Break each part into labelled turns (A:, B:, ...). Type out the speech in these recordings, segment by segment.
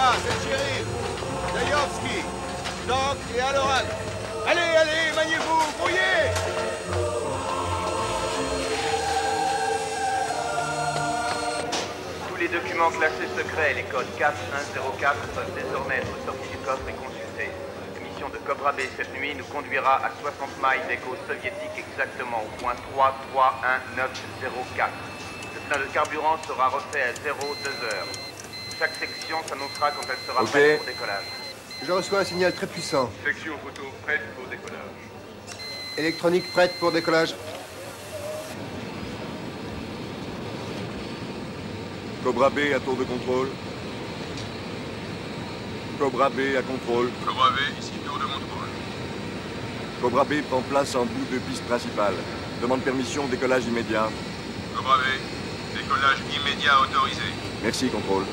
A: Là, c'est le shérif. Zayovski. Tank et Aloran. Allez, allez, maniez-vous, fouillez!
B: Tous les documents classés secrets et les codes 4104 peuvent désormais être sortis du coffre et consultés. La mission de Cobra B cette nuit nous conduira à 60 miles des côtes soviétiques, exactement au point 331904. Le plein de carburant sera refait à 02 heures. Chaque section s'annoncera quand elle sera prête pour décollage.
C: Je reçois un signal très puissant.
D: Section photo prête pour décollage.
C: Électronique prête pour décollage.
E: Cobra B à tour de contrôle. Cobra B à contrôle.
D: Cobra B, ici tour de contrôle.
E: Cobra B prend place en bout de piste principale. Demande permission, décollage immédiat.
D: Cobra B, décollage immédiat autorisé.
E: Merci, contrôle.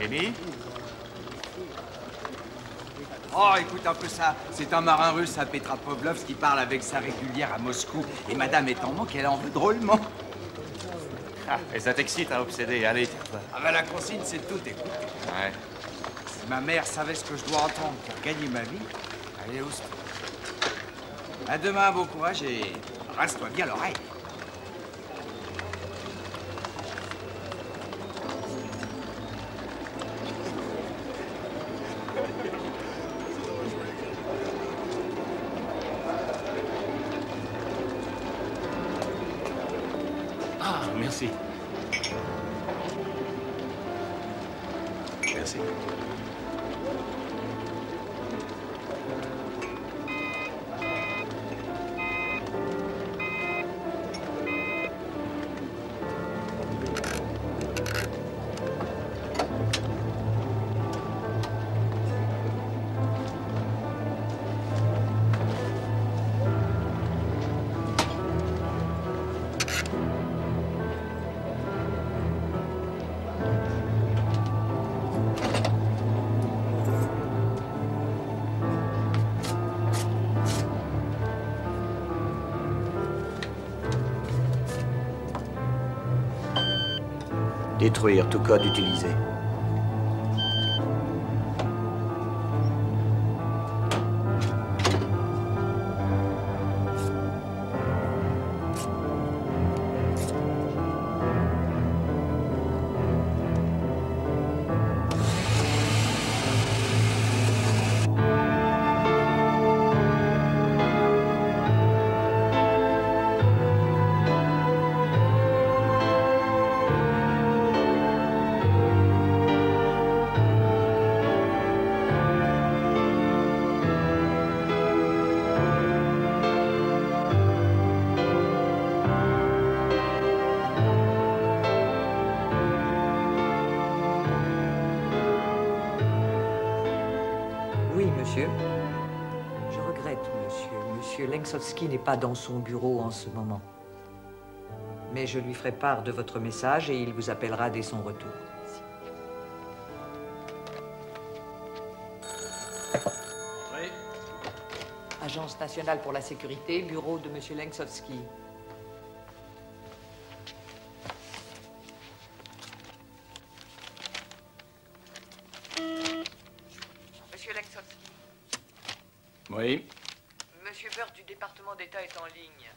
F: Jenny? Oh, écoute un peu ça. C'est un marin russe à Petropavlovsk qui parle avec sa régulière à Moscou. Et madame est en manque, elle en veut drôlement.
G: Ah, et ça t'excite, hein, obsédé. Allez, tiens-toi.
F: Ah ben la consigne, c'est tout, écoute.
G: Ouais.
F: Si ma mère savait ce que je dois entendre pour gagner ma vie, allez, oust. À demain, bon courage et rase-toi bien l'oreille.
G: Ah, merci. Merci.
H: Détruire tout code utilisé. Monsieur? Je regrette, monsieur. Monsieur Lenczowski n'est pas dans son bureau en ce moment. Mais je lui ferai part de votre message et il vous appellera dès son retour.
F: Oui.
H: Agence nationale pour la sécurité, bureau de monsieur Lenczowski. Monsieur Lenczowski.
F: Oui.
H: Monsieur Burt du département d'État est en ligne.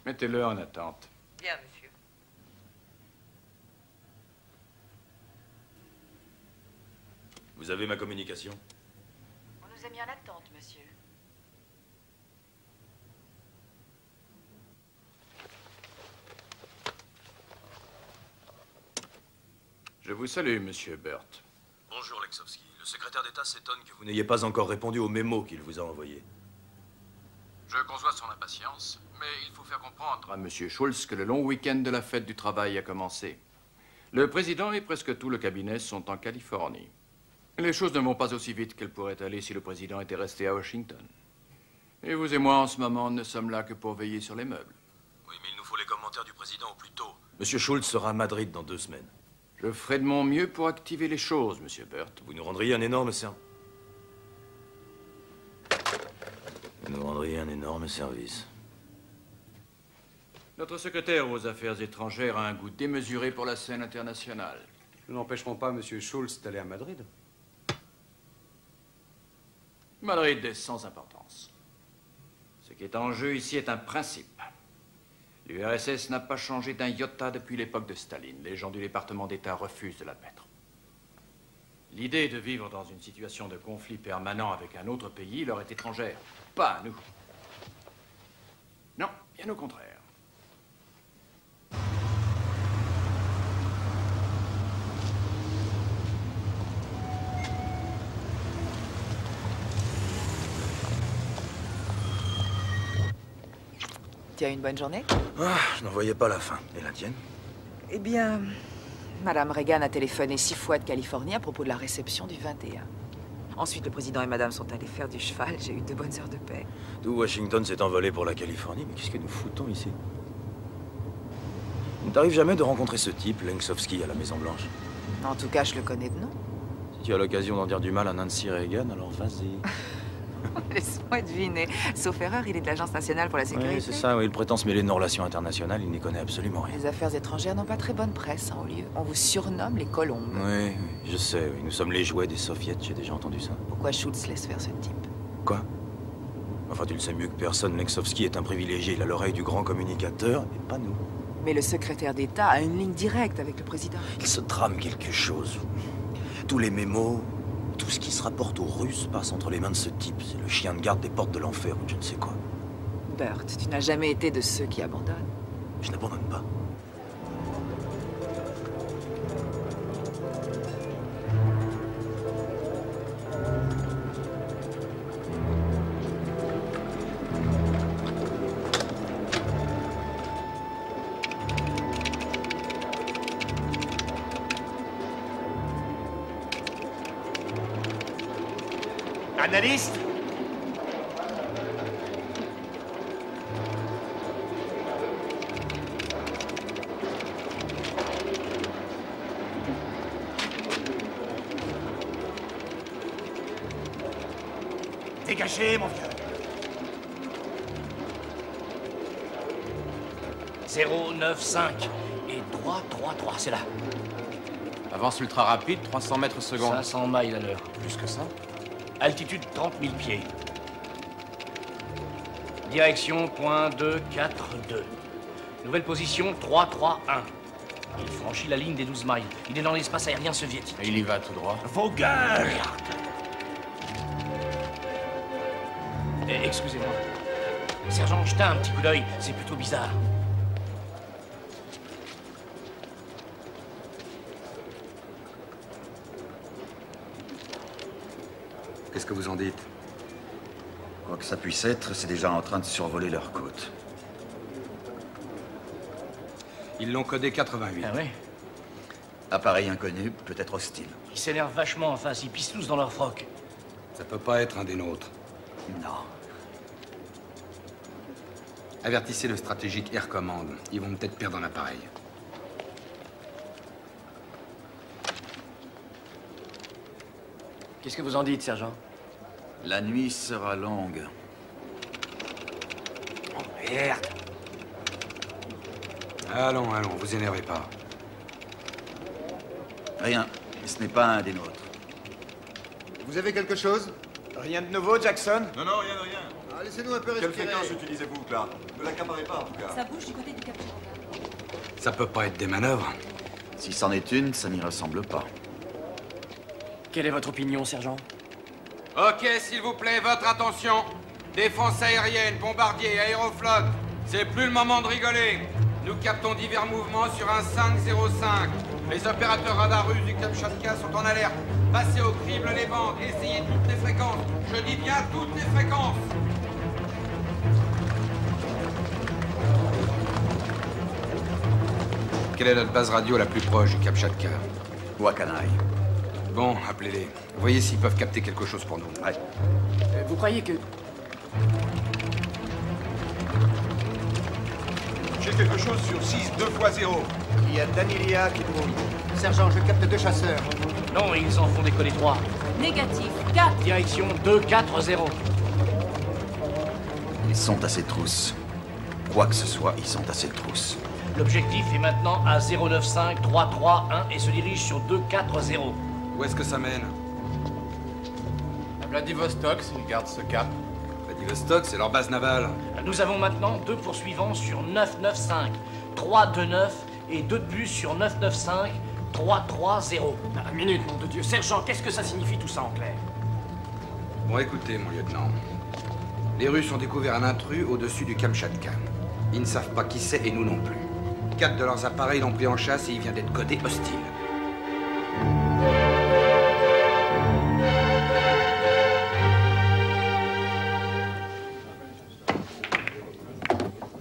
F: Mettez-le en attente.
H: Bien, monsieur.
I: Vous avez ma communication?
H: On nous a mis en attente, monsieur.
F: Je vous salue, monsieur Burt.
I: Bonjour, Lenczowski. Le secrétaire d'État s'étonne que vous n'ayez pas encore répondu au mémo qu'il vous a envoyé.
F: Je conçois son impatience, mais il faut faire comprendre à monsieur Schultz que le long week-end de la fête du travail a commencé. Le président et presque tout le cabinet sont en Californie. Les choses ne vont pas aussi vite qu'elles pourraient aller si le président était resté à Washington. Et vous et moi, en ce moment, ne sommes là que pour veiller sur les meubles.
I: Oui, mais il nous faut les commentaires du président au plus tôt. Monsieur Schultz sera à Madrid dans 2 semaines.
F: Je ferai de mon mieux pour activer les choses, monsieur Burt.
I: Vous nous rendriez un énorme service.
F: Notre secrétaire aux Affaires étrangères a un goût démesuré pour la scène internationale.
J: Nous n'empêcherons pas M. Schultz d'aller à Madrid.
F: Madrid est sans importance. Ce qui est en jeu ici est un principe. L'URSS n'a pas changé d'un iota depuis l'époque de Staline. Les gens du département d'État refusent de l'admettre. L'idée de vivre dans une situation de conflit permanent avec un autre pays leur est étrangère. Pas à nous. Non, bien au contraire.
K: Tu as une bonne journée?
I: Ah, je n'en voyais pas la fin. Et la tienne?
K: Eh bien, Madame Reagan a téléphoné 6 fois de Californie à propos de la réception du 21. Ensuite, le président et Madame sont allés faire du cheval. J'ai eu 2 bonnes heures de paix.
I: D'où Washington s'est envolé pour la Californie. Mais qu'est-ce que nous foutons ici? Il ne t'arrive jamais de rencontrer ce type, Lenczowski, à la Maison-Blanche?
K: En tout cas, je le connais de nom.
I: Si tu as l'occasion d'en dire du mal à Nancy Reagan, alors vas-y.
K: Laisse-moi deviner. Sauf erreur, il est de l'Agence nationale pour la sécurité.
I: Oui, c'est ça, oui. Il prétend se mêler de nos relations internationales, il n'y connaît absolument rien.
K: Les affaires étrangères n'ont pas très bonne presse en haut lieu. On vous surnomme les colombes.
I: Oui, je sais, oui. Nous sommes les jouets des soviets, j'ai déjà entendu ça.
K: Pourquoi Schultz laisse faire ce type?
I: Quoi? Enfin, tu le sais mieux que personne, Lenczowski est un privilégié. Il a l'oreille du grand communicateur, et pas nous.
K: Mais le secrétaire d'État a une ligne directe avec le président.
I: Il se trame quelque chose. Tous les mémos, tout ce qui se rapporte aux Russes passe entre les mains de ce type. C'est le chien de garde des portes de l'enfer ou je ne sais quoi.
K: Burt, tu n'as jamais été de ceux qui abandonnent.
I: Je n'abandonne pas.
A: Analyste? Dégagez, mon vieux.
L: 095 et droit, c'est là.
G: Avance ultra rapide, 300 mètres secondes.
L: 500 miles à l'heure.
G: Plus que ça?
L: Altitude 30 000 pieds. Direction point 242. Nouvelle position 331. Il franchit la ligne des 12 miles. Il est dans l'espace aérien soviétique.
G: Et il y va tout droit.
L: Vos gueules! Excusez-moi. Sergent, jetez un petit coup d'œil. C'est plutôt bizarre.
M: Qu'est-ce que vous en dites? Quoi que ça puisse être, c'est déjà en train de survoler leur côte.
J: Ils l'ont codé 88.
L: Ah ouais?
M: Appareil inconnu, peut-être hostile.
L: Ils s'énervent vachement en face. Ils pissent tous dans leur froc.
J: Ça peut pas être un des nôtres.
I: Non.
J: Avertissez le stratégique Air Command. Ils vont peut-être perdre un appareil.
L: Qu'est-ce que vous en dites, sergent?
M: La nuit sera longue.
L: Oh, merde!
J: Allons, vous énervez pas.
M: Rien. Ce n'est pas un des nôtres.
C: Vous avez quelque chose?
A: Rien de nouveau, Jackson?
E: Non, non, rien de rien.
C: Ah, laissez-nous un peu
E: Quelle
C: respirer.
E: fréquence utilisez-vous, Clark? Ne l'accaparez pas, en tout cas.
N: Ça bouge du côté du Cap.
J: Ça peut pas être des manœuvres.
M: Si c'en est une, ça n'y ressemble pas.
L: Quelle est votre opinion, sergent?
D: Ok, s'il vous plaît, votre attention. Défense aérienne, bombardier, aéroflotte. C'est plus le moment de rigoler. Nous captons divers mouvements sur un 505. Les opérateurs radars russes du Kamchatka sont en alerte. Passez au crible les bandes, essayez toutes les fréquences. Je dis bien toutes les fréquences.
J: Quelle est notre base radio la plus proche du Kamchatka?
I: Wakanaï.
J: Bon, appelez-les. Voyez s'ils peuvent capter quelque chose pour nous.
I: Ouais.
L: Vous croyez que...
A: J'ai quelque chose sur 6 2x0. Il y a Danilia qui brûle.
C: Sergent, je capte 2 chasseurs.
L: Non, ils en font décoller 3.
N: Négatif. 4.
L: Direction 240.
I: Ils sont à ses trousses. Quoi que ce soit, ils sont à ses trousses.
L: L'objectif est maintenant à 095 331 et se dirige sur 240.
J: Où est-ce que ça mène?
F: À Vladivostok, s'ils gardent ce cap.
J: Vladivostok, c'est leur base navale.
L: Nous avons maintenant 2 poursuivants sur 995, 329 et 2 de plus sur 995, 330.
O: Une minute, nom de Dieu. Sergent, qu'est-ce que ça signifie tout ça en clair?
J: Bon, écoutez, mon lieutenant. Les Russes ont découvert un intrus au-dessus du Kamchatka. Ils ne savent pas qui c'est et nous non plus. 4 de leurs appareils l'ont pris en chasse et il vient d'être codé hostile.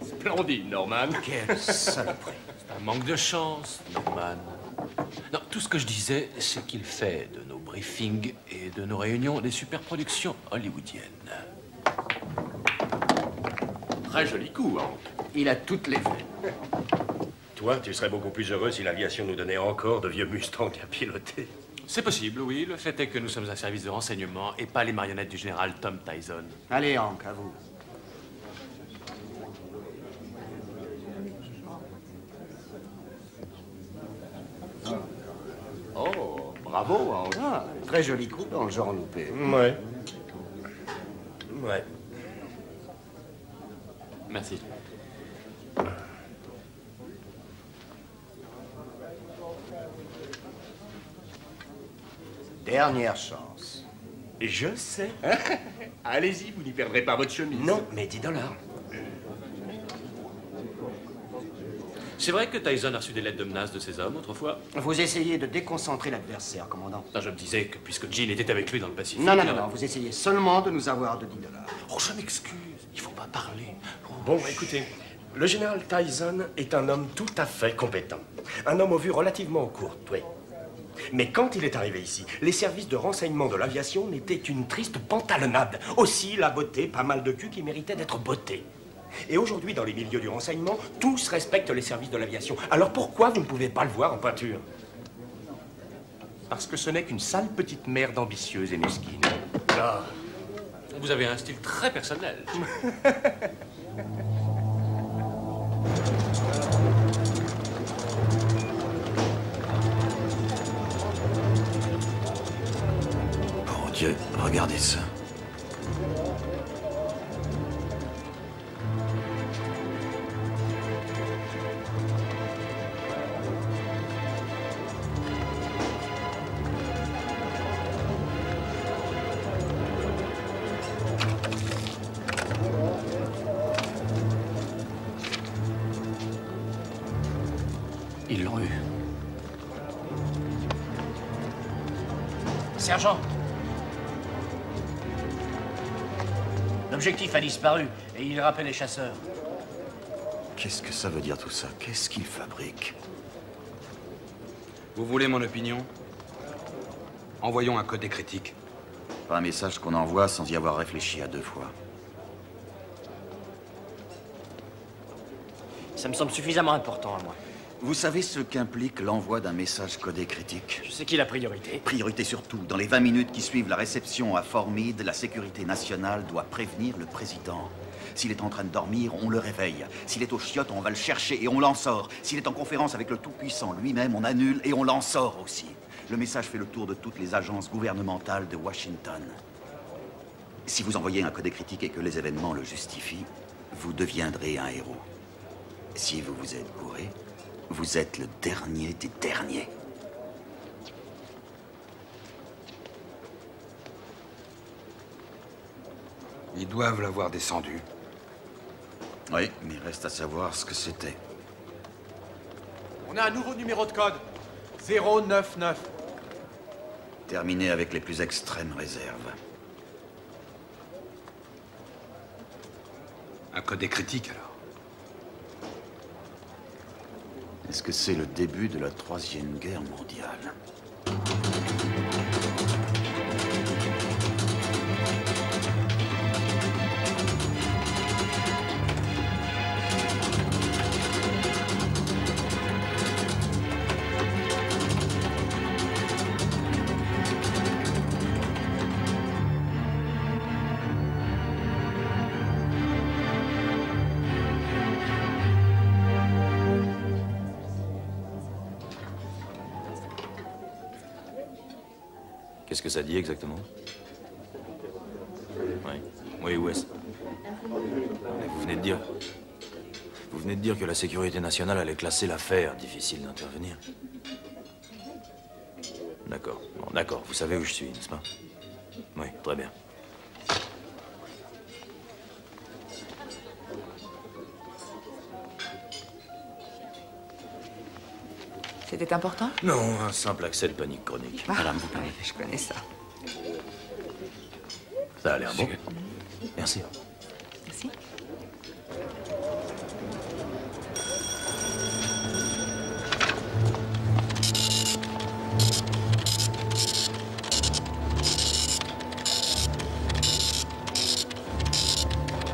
O: Splendide, Norman.
I: Quelle saloperie.
O: C'est un manque de chance, Norman. Non, tout ce que je disais, c'est qu'il fait de nos briefings et de nos réunions des superproductions hollywoodiennes. Très joli coup, Hank.
F: Il a toutes les veines.
P: Toi, tu serais beaucoup plus heureux si l'aviation nous donnait encore de vieux Mustangs à piloter.
O: C'est possible, oui. Le fait est que nous sommes un service de renseignement et pas les marionnettes du général Tom Tyson.
C: Allez, Hank, à vous.
P: Oh, bravo, Hank.
C: Ah, très joli coup dans le genre loupé.
P: Ouais. Ouais.
O: Merci.
C: Dernière chance.
P: Je sais. Allez-y, vous n'y perdrez pas votre chemise.
O: Non, mais $10. C'est vrai que Tyson a reçu des lettres de menaces de ses hommes autrefois?
C: Vous essayez de déconcentrer l'adversaire, commandant.
O: Non, je me disais que puisque Jean était avec lui dans le Pacifique...
C: Non, vous essayez seulement de nous avoir de $10.
O: Oh, je m'excuse, il faut pas parler. Oh,
P: Bon, écoutez, le général Tyson est un homme tout à fait compétent. Un homme aux vues relativement courtes, oui. Mais quand il est arrivé ici, les services de renseignement de l'aviation n'étaient qu'une triste pantalonnade. Aussi la beauté, pas mal de cul qui méritait d'être beauté. Et aujourd'hui, dans les milieux du renseignement, tous respectent les services de l'aviation. Alors pourquoi vous ne pouvez pas le voir en peinture?
O: Parce que ce n'est qu'une sale petite merde ambitieuse et mesquine.
P: Ah.
O: Vous avez un style très personnel.
I: Bon Dieu, regardez ça.
O: Ils l'ont eu.
L: Sergent, l'objectif a disparu et il rappelle les chasseurs.
I: Qu'est-ce que ça veut dire tout ça? Qu'est-ce qu'ils fabriquent?
J: Vous voulez mon opinion? Envoyons un codé critique.
M: Pas un message qu'on envoie sans y avoir réfléchi à 2 fois.
Q: Ça me semble suffisamment important à moi.
M: Vous savez ce qu'implique l'envoi d'un message codé critique?
Q: Je sais qui est la priorité.
M: Priorité surtout. Dans les 20 minutes qui suivent la réception à Fort Meade, la sécurité nationale doit prévenir le président. S'il est en train de dormir, on le réveille. S'il est aux chiottes, on va le chercher et on l'en sort. S'il est en conférence avec le Tout-Puissant lui-même, on annule et on l'en sort aussi. Le message fait le tour de toutes les agences gouvernementales de Washington. Si vous envoyez un codé critique et que les événements le justifient, vous deviendrez un héros. Si vous vous êtes bourré, vous êtes le dernier des derniers.
J: Ils doivent l'avoir descendu.
M: Oui, mais il reste à savoir ce que c'était.
R: On a un nouveau numéro de code. 099.
M: Terminé avec les plus extrêmes réserves.
J: Un codé critique, alors.
M: Est-ce que c'est le début de la 3e guerre mondiale?
I: Qu'est-ce que ça dit exactement? Oui. Oui, où est-ce? Vous venez de dire... Vous venez de dire que la sécurité nationale allait classer l'affaire. Difficile d'intervenir. D'accord. Bon, d'accord. Vous savez où je suis, n'est-ce pas? Oui, très bien.
K: C'était important?
I: Non, un simple accès de panique chronique.
K: Madame, vous parlez. Je connais ça.
I: Ça a l'air bon. Merci.
K: Merci.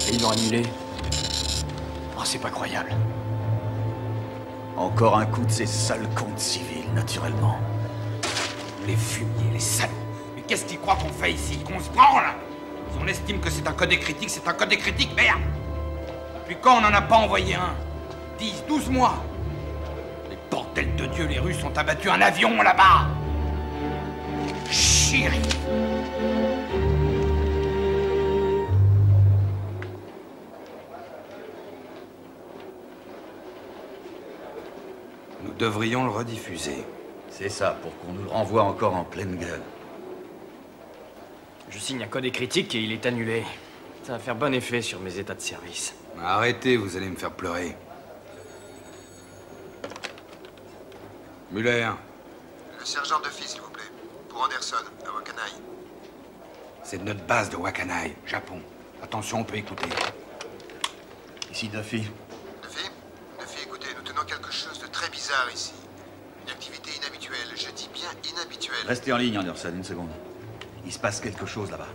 Q: Et ils l'ont annulé. Oh, c'est pas croyable.
M: Encore un coup de ces sales comptes civils, naturellement.
J: Les fumiers, les salauds. Mais qu'est-ce qu'ils croient qu'on fait ici? Qu'on se branle? Si on estime que c'est un codé critique, c'est un codé critique, merde! Depuis quand on n'en a pas envoyé un? 10, 12 mois? Les bordels de Dieu, les Russes ont abattu un avion là-bas! Chérie! Nous devrions le rediffuser.
M: C'est ça, pour qu'on nous le renvoie encore en pleine gueule.
Q: Je signe un code critique et il est annulé. Ça va faire bon effet sur mes états de service.
J: Arrêtez, vous allez me faire pleurer. Muller,
A: Le sergent Duffy, s'il vous plaît. Pour Anderson, à Wakanaï.
J: c'est de notre base de Wakanaï, Japon. Attention, on peut écouter.
M: Ici Duffy.
A: Duffy, écoutez, nous tenons quelque chose de très bizarre ici. Une activité inhabituelle, je dis bien inhabituelle.
M: Restez en ligne, Anderson, une seconde. Il se passe quelque chose là-bas.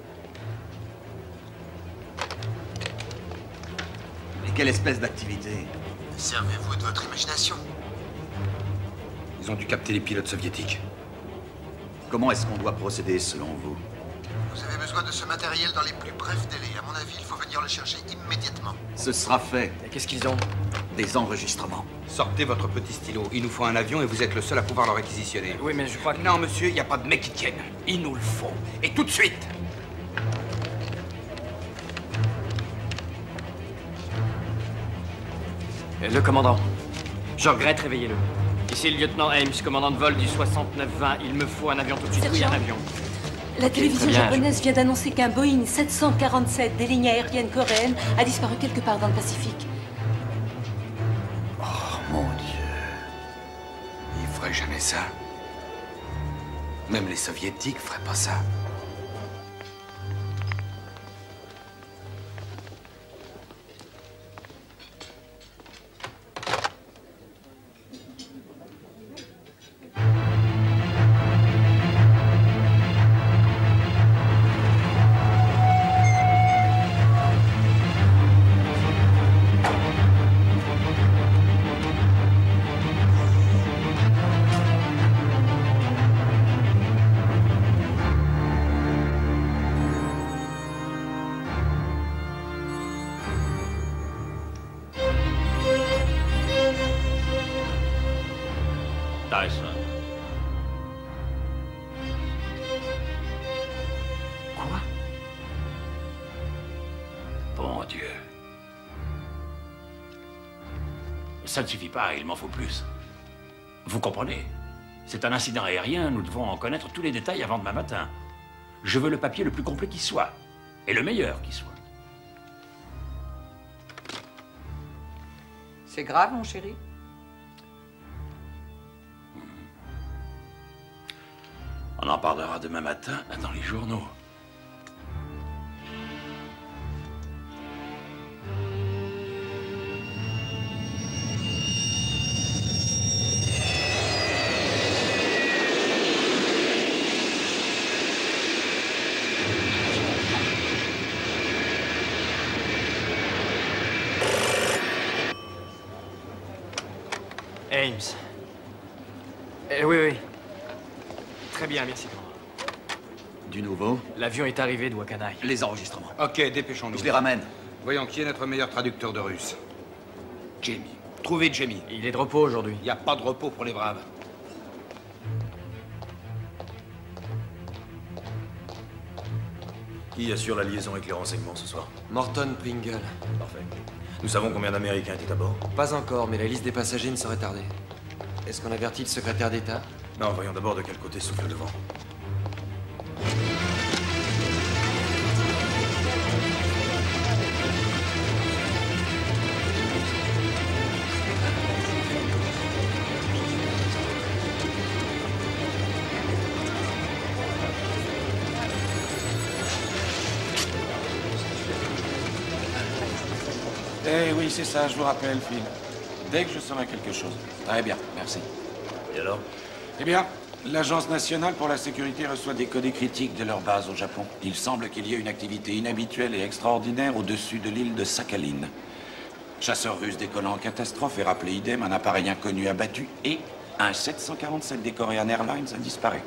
M: Mais quelle espèce d'activité?
A: Servez-vous de votre imagination.
J: Ils ont dû capter les pilotes soviétiques.
M: Comment est-ce qu'on doit procéder, selon vous?
A: Vous avez besoin de ce matériel dans les plus brefs délais. À mon avis, il faut venir le chercher immédiatement.
M: Ce sera fait.
Q: Et qu'est-ce qu'ils ont?
M: Des enregistrements.
J: Sortez votre petit stylo. Il nous faut un avion et vous êtes le seul à pouvoir le réquisitionner.
Q: Oui, mais je crois que...
J: Non, monsieur, il n'y a pas de mec qui tienne. Il nous le faut. Et tout de suite.
Q: Le commandant. Je regrette, réveillez-le. Ici le lieutenant Ames, commandant de vol du 6920. Il me faut un avion tout de suite. Oui, un avion.
N: La télévision
Q: très bien,
N: japonaise vient d'annoncer qu'un Boeing 747 des lignes aériennes coréennes a disparu quelque part dans le Pacifique.
M: Oh, mon Dieu.
J: Ils feraient jamais ça. Même les soviétiques feraient pas ça.
O: Ça ne suffit pas, il m'en faut plus. Vous comprenez? C'est un incident aérien, nous devons en connaître tous les détails avant demain matin. Je veux le papier le plus complet qui soit, et le meilleur qui soit.
H: C'est grave, mon chéri?
O: On en parlera demain matin dans les journaux.
Q: Ames. Oui. Très bien, merci.
M: Du nouveau?
Q: L'avion est arrivé de Wakanaï.
M: Les enregistrements.
J: Ok, dépêchons-nous.
M: Je les ramène.
J: Voyons, qui est notre meilleur traducteur de russe? Jamie. Trouvez Jamie.
Q: Il est de repos aujourd'hui.
J: Il n'y a pas de repos pour les braves.
I: Qui assure la liaison avec les renseignements ce soir?
S: Morton Pringle.
I: Parfait. Nous savons combien d'Américains étaient à bord?
S: Pas encore, mais la liste des passagers ne saurait tarder. Est-ce qu'on avertit le secrétaire d'État?
I: Non, voyons d'abord de quel côté souffle le vent.
F: Eh oui, c'est ça, je vous rappelle, Phil. Dès que je saurai quelque chose. Très bien, merci.
I: Et alors?
F: Eh bien, l'Agence nationale pour la sécurité reçoit des codés critiques de leur base au Japon. Il semble qu'il y ait une activité inhabituelle et extraordinaire au-dessus de l'île de Sakhalin. Chasseurs russes décollant en catastrophe et rappelé idem, un appareil inconnu abattu et un 747 des Korean Airlines a disparu.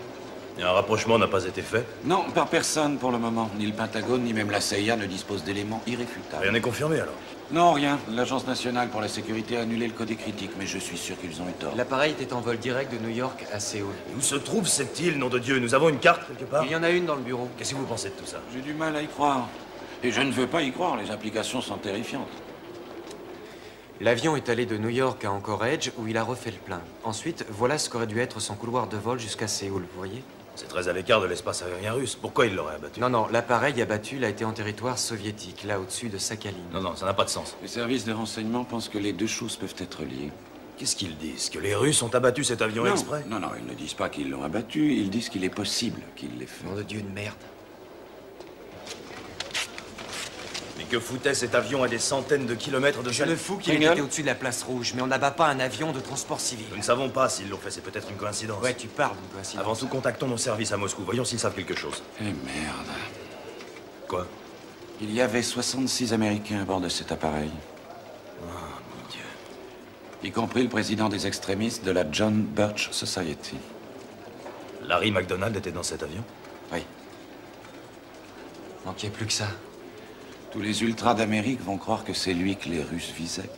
I: Et un rapprochement n'a pas été fait?
F: Non, par personne pour le moment. Ni le Pentagone, ni même la CIA ne disposent d'éléments irréfutables.
I: Rien n'est confirmé alors?
F: Non, rien. L'Agence nationale pour la sécurité a annulé le codé critique, mais je suis sûr qu'ils ont eu tort.
S: L'appareil était en vol direct de New York à Séoul.
I: Et où se trouve cette île, nom de Dieu? Nous avons une carte quelque part?
S: Il y en a une dans le bureau.
I: Qu'est-ce que vous pensez de tout ça?
F: J'ai du mal à y croire. Et je ne veux pas y croire, les implications sont terrifiantes.
S: L'avion est allé de New York à Anchorage, où il a refait le plein. Ensuite, voilà ce qu'aurait dû être son couloir de vol jusqu'à Séoul, vous voyez?
I: C'est très à l'écart de l'espace aérien russe. Pourquoi il l'aurait abattu?
S: Non, l'appareil abattu l'a été en territoire soviétique, là au-dessus de Sakhalin.
I: Non, ça n'a pas de sens.
F: Les services de renseignement pensent que les deux choses peuvent être liées.
I: Qu'est-ce qu'ils disent? Que les Russes ont abattu cet avion exprès?
F: Non, ils ne disent pas qu'ils l'ont abattu, ils disent qu'il est possible qu'il l'ait fait.
S: Nom de Dieu, une merde.
I: Mais que foutait cet avion à des centaines de kilomètres de
S: Je le fous qu'il était au-dessus de la place rouge, mais on n'abat pas un avion de transport civil.
I: Nous ne savons pas s'ils l'ont fait, c'est peut-être une coïncidence.
S: Ouais, tu parles d'une coïncidence.
I: Avant tout, contactons nos services à Moscou, voyons s'ils savent quelque chose.
F: Eh merde.
I: Quoi?
F: Il y avait 66 Américains à bord de cet appareil.
I: Oh, mon Dieu.
F: Y compris le président des extrémistes de la John Birch Society.
I: Larry McDonald était dans cet avion?
F: Oui.
S: Manquait plus que ça.
F: Tous les ultras d'Amérique vont croire que c'est lui que les Russes visaient.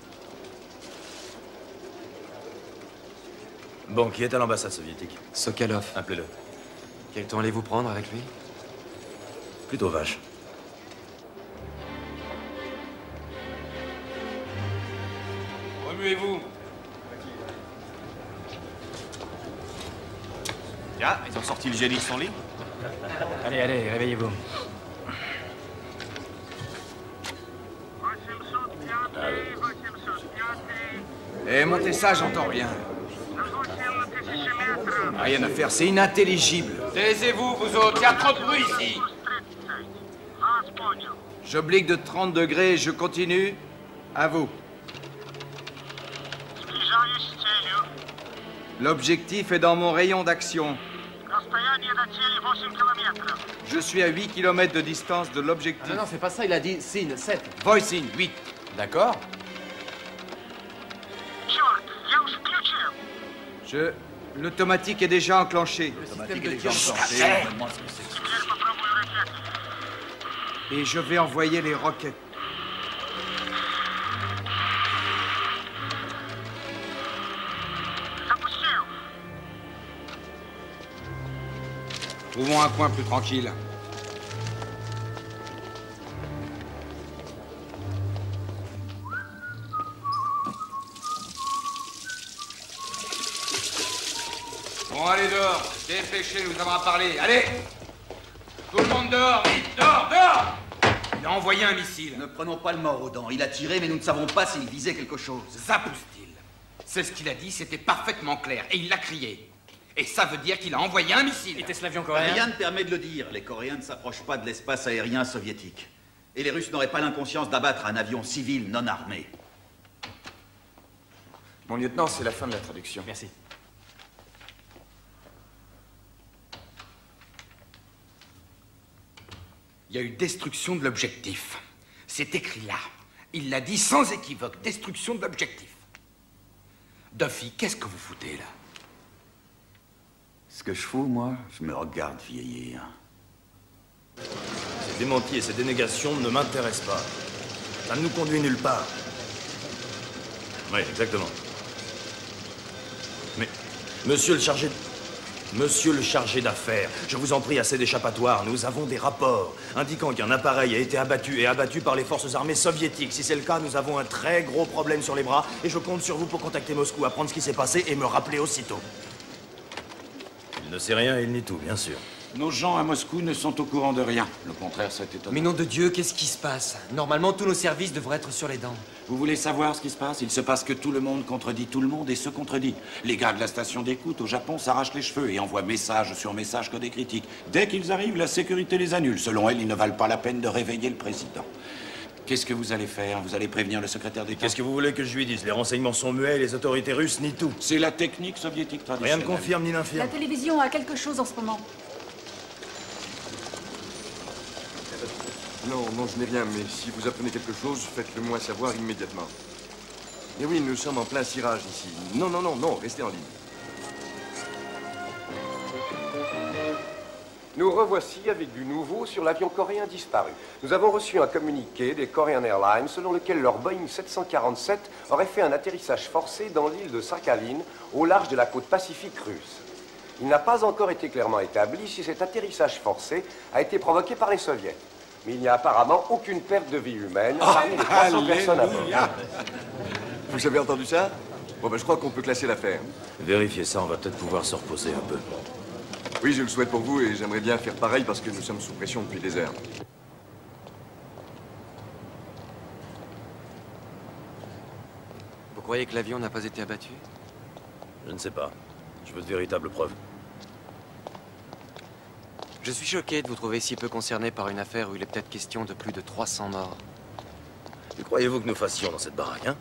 I: Bon, qui est à l'ambassade soviétique?
S: Sokolov.
I: Appelez-le.
S: Quel temps allez-vous prendre avec lui?
I: Plutôt vache.
J: Remuez-vous.
G: Tiens, ils ont sorti le génie de son lit?
Q: Allez, réveillez-vous.
J: Eh, montez ça, j'entends rien. Rien à faire, c'est inintelligible.
D: Taisez-vous, vous autres, il y a trop de bruit ici.
J: J'oblique de 30 degrés, je continue. À vous. L'objectif est dans mon rayon d'action. Je suis à 8 km de distance de l'objectif.
R: Non, c'est pas ça, il a dit SIN 7.
J: Voicing, 8.
R: D'accord.
J: L'automatique est déjà enclenché. Et je vais envoyer les roquettes. Trouvons un coin plus tranquille.
D: Dépêchez, nous avons à parler. Allez! Tout le monde dehors, vite! Dehors, dehors! Il a envoyé un missile.
M: Ne prenons pas le mort aux dents. Il a tiré, mais nous ne savons pas s'il visait quelque chose.
D: Zapustil. C'est ce qu'il a dit, c'était parfaitement clair. Et il l'a crié. Et ça veut dire qu'il a envoyé un missile.
Q: Était-ce l'avion coréen?
M: Rien ne permet de le dire. Les Coréens ne s'approchent pas de l'espace aérien soviétique. Et les Russes n'auraient pas l'inconscience d'abattre un avion civil non armé.
E: Mon lieutenant, c'est la fin de la traduction.
Q: Merci.
D: Il y a eu destruction de l'objectif. C'est écrit là. Il l'a dit sans équivoque. Destruction de l'objectif. Duffy, qu'est-ce que vous foutez là?
M: Ce que je fous, moi, je me regarde vieillir.
I: Ces démentis et ces dénégations ne m'intéressent pas. Ça ne nous conduit nulle part. Oui, exactement. Mais, monsieur le chargé d'affaires, je vous en prie, assez d'échappatoire. Nous avons des rapports indiquant qu'un appareil a été abattu et abattu par les forces armées soviétiques. Si c'est le cas, nous avons un très gros problème sur les bras et je compte sur vous pour contacter Moscou, apprendre ce qui s'est passé et me rappeler aussitôt. Il ne sait rien, il nie tout, bien sûr.
O: Nos gens à Moscou ne sont au courant de rien. Le contraire, c'est étonnant.
S: Mais nom de Dieu, qu'est-ce qui se passe? Normalement, tous nos services devraient être sur les dents.
O: Vous voulez savoir ce qui se passe? Il se passe que tout le monde contredit tout le monde et se contredit. Les gars de la station d'écoute au Japon s'arrachent les cheveux et envoient message sur message que des critiques. Dès qu'ils arrivent, la sécurité les annule. Selon elle, ils ne valent pas la peine de réveiller le président. Qu'est-ce que vous allez faire? Vous allez prévenir le secrétaire d'État?
I: Qu'est-ce que vous voulez que je lui dise? Les renseignements sont muets et les autorités russes nient tout.
O: C'est la technique soviétique traditionnelle.
I: Rien ne confirme ni n'infirme.
N: La télévision a quelque chose en ce moment.
E: Non, je n'ai rien, mais si vous apprenez quelque chose, faites-le moi savoir immédiatement. Et oui, nous sommes en plein cirage ici. Non, restez en ligne.
T: Nous revoici avec du nouveau sur l'avion coréen disparu. Nous avons reçu un communiqué des Korean Airlines selon lequel leur Boeing 747 aurait fait un atterrissage forcé dans l'île de Sakhalin, au large de la côte pacifique russe. Il n'a pas encore été clairement établi si cet atterrissage forcé a été provoqué par les soviets. Mais il n'y a apparemment aucune perte de vie humaine parmi les 300 personnes à bord.
E: Vous avez entendu ça? Bon, ben, je crois qu'on peut classer l'affaire.
I: Vérifiez ça, on va peut-être pouvoir se reposer un peu.
E: Oui, je le souhaite pour vous et j'aimerais bien faire pareil parce que nous sommes sous pression depuis des heures.
S: Vous croyez que l'avion n'a pas été abattu?
I: Je ne sais pas. Je veux de véritables preuves.
S: Je suis choqué de vous trouver si peu concerné par une affaire où il est peut-être question de plus de 300 morts.
I: Que croyez-vous que nous fassions dans cette baraque, hein?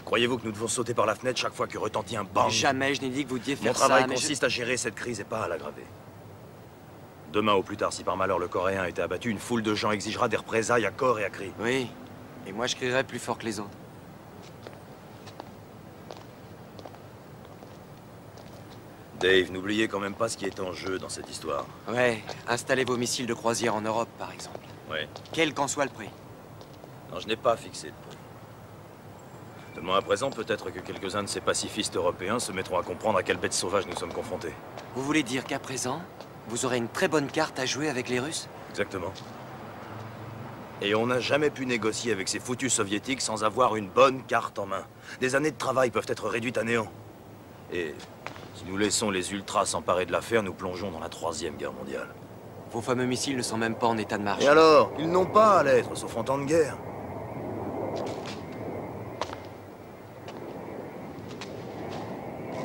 I: Croyez-vous que nous devons sauter par la fenêtre chaque fois que retentit un bang?
S: Jamais je n'ai dit que vous deviez faire ça.
I: Mon travail consiste à gérer cette crise et pas à l'aggraver. Demain ou plus tard, si par malheur le Coréen a été abattu, une foule de gens exigera des représailles à corps et à cri.
S: Oui, et moi je crierai plus fort que les autres.
I: Dave, n'oubliez quand même pas ce qui est en jeu dans cette histoire.
S: Ouais, installez vos missiles de croisière en Europe, par exemple.
I: Ouais.
S: Quel qu'en soit le prix.
I: Non, je n'ai pas fixé de prix. Seulement à présent, peut-être que quelques-uns de ces pacifistes européens se mettront à comprendre à quelle bête sauvage nous sommes confrontés.
S: Vous voulez dire qu'à présent, vous aurez une très bonne carte à jouer avec les Russes?
I: Exactement. Et on n'a jamais pu négocier avec ces foutus soviétiques sans avoir une bonne carte en main. Des années de travail peuvent être réduites à néant. Et si nous laissons les ultras s'emparer de l'affaire, nous plongeons dans la 3e guerre mondiale.
S: Vos fameux missiles ne sont même pas en état de marche.
I: Et alors? Ils n'ont pas à l'être, sauf en temps de guerre.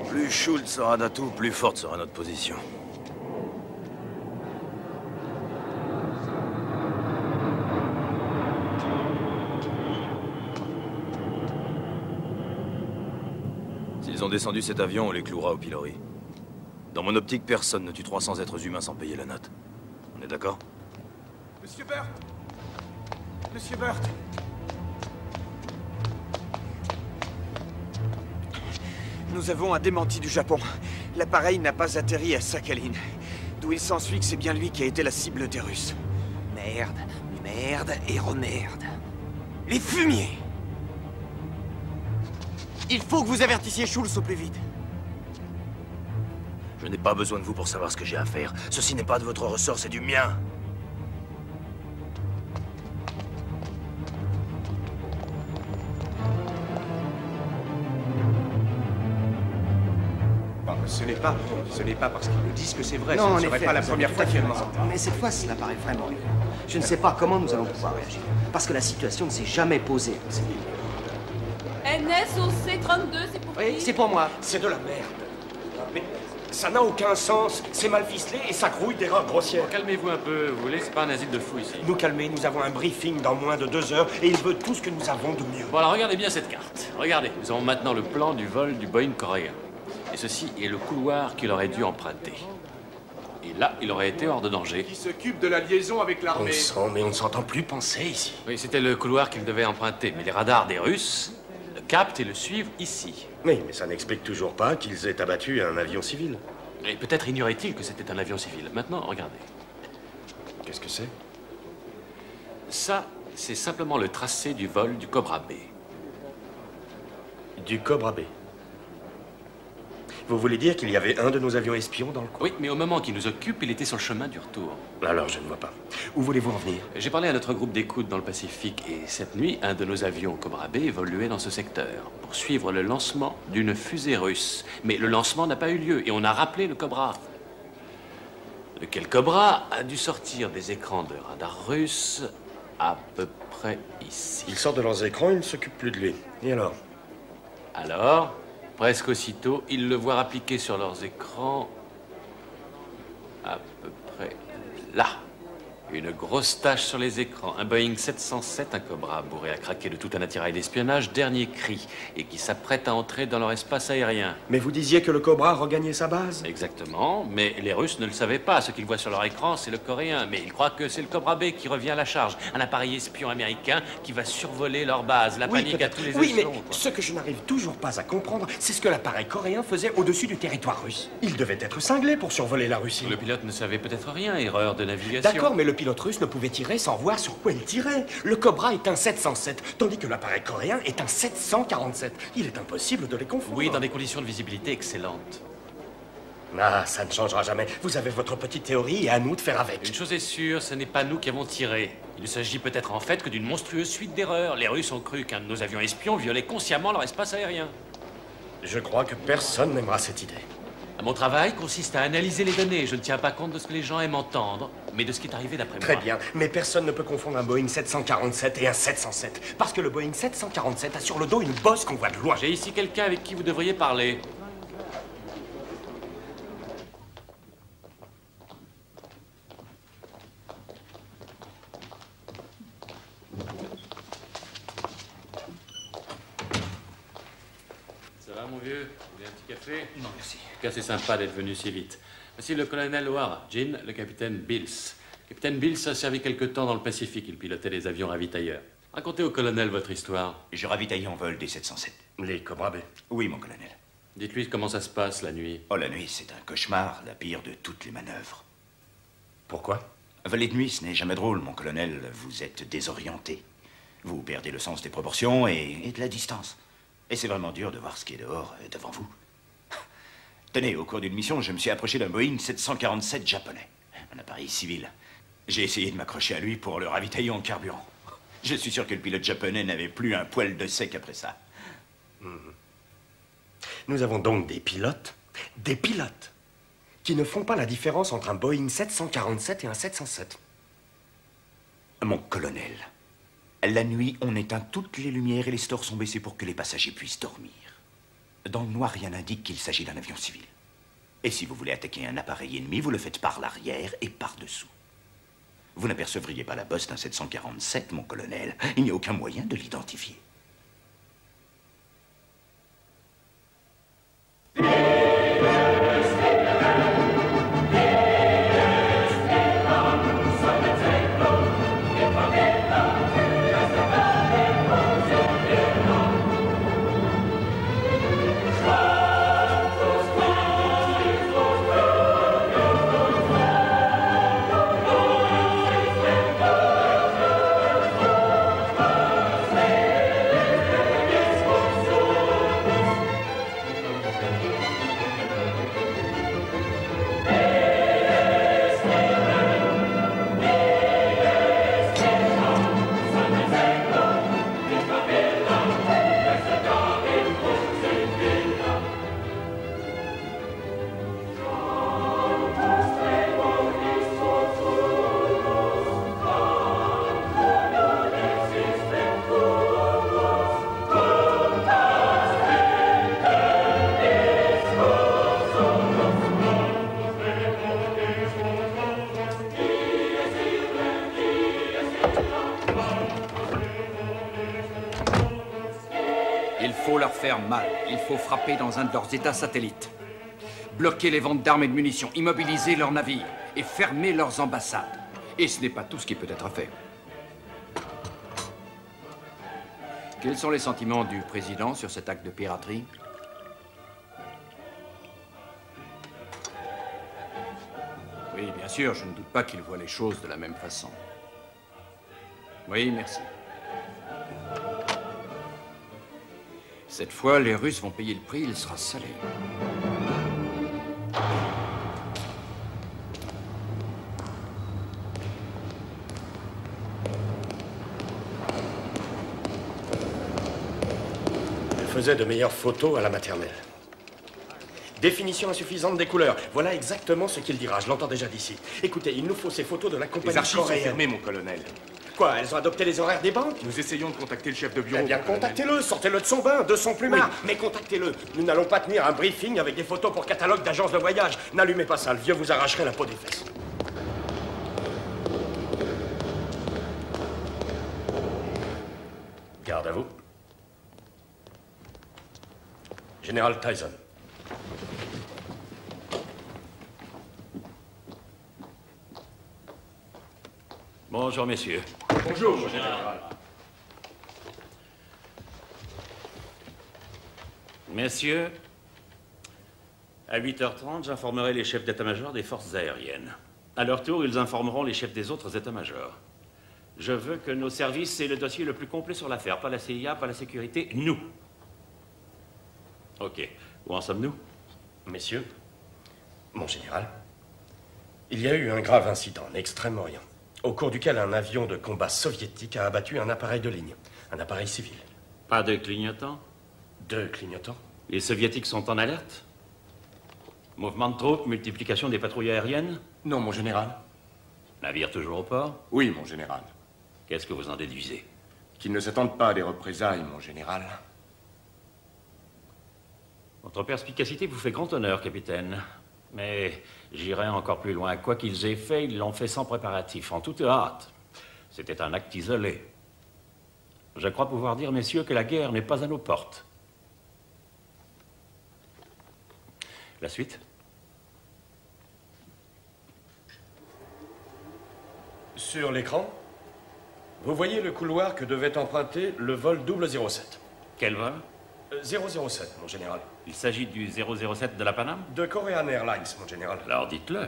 I: Plus Schultz sera d'atout, plus forte sera notre position. S'ils ont descendu cet avion, on les clouera au pilori. Dans mon optique, personne ne tue 300 êtres humains sans payer la note. On est d'accord?
R: Monsieur Burt! Monsieur Burt!
U: Nous avons un démenti du Japon. L'appareil n'a pas atterri à Sakhalin. D'où il s'ensuit que c'est bien lui qui a été la cible des Russes. Merde, merde et remerde. Les fumiers! Il faut que vous avertissiez Schultz au plus vite.
I: Je n'ai pas besoin de vous pour savoir ce que j'ai à faire. Ceci n'est pas de votre ressort, c'est du mien.
T: Ce
P: n'est pas parce qu'ils le disent que c'est vrai.
C: Non,
P: Ce
C: en
P: ne serait
C: effet,
P: pas la
C: vous avez
P: première
C: tout
P: fois
C: à fait
P: qu'ils
C: raison.
P: mentent.
C: Mais cette fois, cela paraît vraiment évident. Je ne sais pas comment nous allons pouvoir réagir. Parce que la situation ne s'est jamais posée.
B: NSOC 32, c'est pour
C: Oui, c'est pour moi.
P: C'est de la merde. Mais ça n'a aucun sens. C'est mal ficelé et ça grouille d'erreurs grossières.
F: Calmez-vous un peu. Vous voulez, c'est pas un asile de fous ici.
P: Nous calmer, nous avons un briefing dans moins de 2 heures et il veut tout ce que nous avons de mieux.
F: Bon, alors regardez bien cette carte. Regardez, nous avons maintenant le plan du vol du Boeing coréen. Et ceci est le couloir qu'il aurait dû emprunter. Et là, il aurait été hors de danger.
R: Qui s'occupe de la liaison avec l'armée.
P: On sent, mais on ne s'entend plus penser ici.
F: Oui, c'était le couloir qu'il devait emprunter. Mais les radars des Russes le captent et le suivent ici.
P: Oui, mais ça n'explique toujours pas qu'ils aient abattu un avion civil.
F: Et peut-être ignorait-il que c'était un avion civil. Maintenant, regardez.
P: Qu'est-ce que c'est?
F: Ça, c'est simplement le tracé du vol du Cobra B.
P: Du Cobra B. Vous voulez dire qu'il y avait un de nos avions espions dans le coin?
F: Oui, mais au moment qu'il nous occupe, il était sur le chemin du retour.
P: Alors, je ne vois pas. Où voulez-vous en venir?
F: J'ai parlé à notre groupe d'écoute dans le Pacifique et cette nuit, un de nos avions Cobra B évoluait dans ce secteur pour suivre le lancement d'une fusée russe. Mais le lancement n'a pas eu lieu et on a rappelé le Cobra. Lequel Cobra a dû sortir des écrans de radar russes à peu près ici.
P: Ils sortent de leurs écrans, ils ne s'occupent plus de lui. Et alors?
F: Alors, presque aussitôt, ils le voient appliquer sur leurs écrans à peu près là. Une grosse tache sur les écrans. Un Boeing 707, un Cobra bourré à craquer de tout un attirail d'espionnage, dernier cri, et qui s'apprête à entrer dans leur espace aérien.
P: Mais vous disiez que le Cobra regagnait sa base?
F: Exactement, mais les Russes ne le savaient pas. Ce qu'ils voient sur leur écran, c'est le Coréen. Mais ils croient que c'est le Cobra B qui revient à la charge. Un appareil espion américain qui va survoler leur base. La panique à tous les
P: Oui, mais
F: échelons, quoi.
P: ce que je n'arrive toujours pas à comprendre, c'est ce que l'appareil coréen faisait au-dessus du territoire russe. Il devait être cinglé pour survoler la Russie.
F: Le pilote ne savait peut-être rien, erreur de navigation.
P: D'accord, mais le pilote russe ne pouvait tirer sans voir sur quoi il tirait. Le Cobra est un 707, tandis que l'appareil coréen est un 747. Il est impossible de les confondre.
F: Oui, dans des conditions de visibilité excellentes.
P: Ah, ça ne changera jamais. Vous avez votre petite théorie et à nous de faire avec.
F: Une chose est sûre, ce n'est pas nous qui avons tiré. Il ne s'agit peut-être en fait que d'une monstrueuse suite d'erreurs. Les Russes ont cru qu'un de nos avions espions violait consciemment leur espace aérien.
P: Je crois que personne n'aimera cette idée.
F: Mon travail consiste à analyser les données. Je ne tiens pas compte de ce que les gens aiment entendre, mais de ce qui est arrivé d'après moi.
P: Très bien, mais personne ne peut confondre un Boeing 747 et un 707. Parce que le Boeing 747 a sur le dos une bosse qu'on voit de loin.
F: J'ai ici quelqu'un avec qui vous devriez parler. Ça va, mon vieux? Vous voulez un petit café?
L: Non, merci.
F: En tout cas, c'est sympa d'être venu si vite. Voici le colonel O'Hara, Jean, le capitaine Bills. Le capitaine Bills a servi quelque temps dans le Pacifique. Il pilotait les avions ravitailleurs. Racontez au colonel votre histoire.
M: Je ravitaillais en vol des 707.
P: Les Cobra B?
M: Oui, mon colonel.
F: Dites-lui comment ça se passe la nuit.
M: Oh, la nuit, c'est un cauchemar, la pire de toutes les manœuvres.
P: Pourquoi?
M: Voler de nuit, ce n'est jamais drôle, mon colonel. Vous êtes désorienté. Vous perdez le sens des proportions et de la distance. Et c'est vraiment dur de voir ce qui est dehors, devant vous. Tenez, au cours d'une mission, je me suis approché d'un Boeing 747 japonais. Un appareil civil. J'ai essayé de m'accrocher à lui pour le ravitailler en carburant. Je suis sûr que le pilote japonais n'avait plus un poil de sec après ça.
P: Nous avons donc des pilotes, qui ne font pas la différence entre un Boeing 747 et un 707.
M: Mon colonel, la nuit, on éteint toutes les lumières et les stores sont baissés pour que les passagers puissent dormir. Dans le noir, rien n'indique qu'il s'agit d'un avion civil. Et si vous voulez attaquer un appareil ennemi, vous le faites par l'arrière et par-dessous. Vous n'apercevriez pas la bosse d'un 747, mon colonel. Il n'y a aucun moyen de l'identifier.
F: leur faire mal. Il faut frapper dans un de leurs états satellites. Bloquer les ventes d'armes et de munitions, immobiliser leurs navires et fermer leurs ambassades. Et ce n'est pas tout ce qui peut être fait. Quels sont les sentiments du président sur cet acte de piraterie? Oui, bien sûr, je ne doute pas qu'il voit les choses de la même façon. Oui, merci. Cette fois, les Russes vont payer le prix, il sera salé.
P: Elle faisait de meilleures photos à la maternelle. Définition insuffisante des couleurs. Voilà exactement ce qu'il dira. Je l'entends déjà d'ici. Écoutez, il nous faut ces photos de la compagnie
R: Les archives sont
P: coréenne.
R: fermées, mon colonel.
P: Quoi, elles ont adopté les horaires des banques?
R: Nous essayons de contacter le chef de bureau.
P: Eh bien, contactez-le, sortez-le de son bain, de son plumard. Oui. Mais contactez-le. Nous n'allons pas tenir un briefing avec des photos pour catalogue d'agence de voyage. N'allumez pas ça, le vieux vous arracherait la peau des fesses. Garde à vous. Général Tyson.
O: Bonjour, messieurs.
P: Bonjour, mon général.
O: Messieurs, à 8h30, j'informerai les chefs d'état-major des forces aériennes. À leur tour, ils informeront les chefs des autres états-majors. Je veux que nos services aient le dossier le plus complet sur l'affaire. Pas la CIA, pas la sécurité, nous. Ok. Où en sommes-nous?
P: Messieurs, mon général, il y a eu un grave incident en Extrême-Orient, au cours duquel un avion de combat soviétique a abattu un appareil de ligne, un appareil civil.
O: Pas de clignotants?
P: 2 clignotants.
O: Les soviétiques sont en alerte? Mouvement de troupes, multiplication des patrouilles aériennes?
R: Non, mon général.
O: Navire toujours au port?
R: Oui, mon général.
O: Qu'est-ce que vous en déduisez?
R: Qu'ils ne s'attendent pas à des représailles, mon général.
O: Votre perspicacité vous fait grand honneur, capitaine. Mais j'irai encore plus loin. Quoi qu'ils aient fait, ils l'ont fait sans préparatif, en toute hâte. C'était un acte isolé. Je crois pouvoir dire, messieurs, que la guerre n'est pas à nos portes. La suite?
P: Sur l'écran, vous voyez le couloir que devait emprunter le vol 007.
O: Quel vol?
P: 007, mon général.
O: Il s'agit du 007 de la Paname?
P: De Korean Airlines, mon général.
O: Alors dites-le.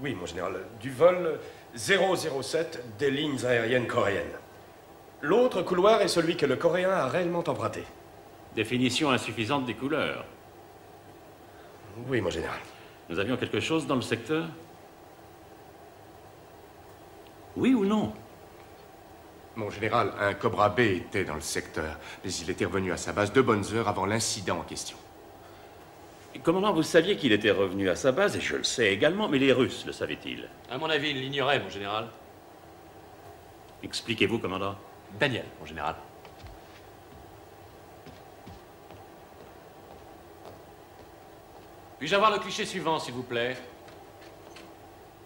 P: Oui, mon général. Du vol 007 des lignes aériennes coréennes. L'autre couloir est celui que le Coréen a réellement emprunté.
O: Définition insuffisante des couleurs.
P: Oui, mon général.
O: Nous avions quelque chose dans le secteur? Oui ou non?
R: Mon général, un Cobra B était dans le secteur, mais il était revenu à sa base 2 bonnes heures avant l'incident en question.
O: Commandant, vous saviez qu'il était revenu à sa base, et je le sais également, mais les Russes le savaient-ils?
Q: À mon avis, ils l'ignoraient, mon général.
O: Expliquez-vous, commandant.
Q: Daniel, mon général. Puis-je avoir le cliché suivant, s'il vous plaît?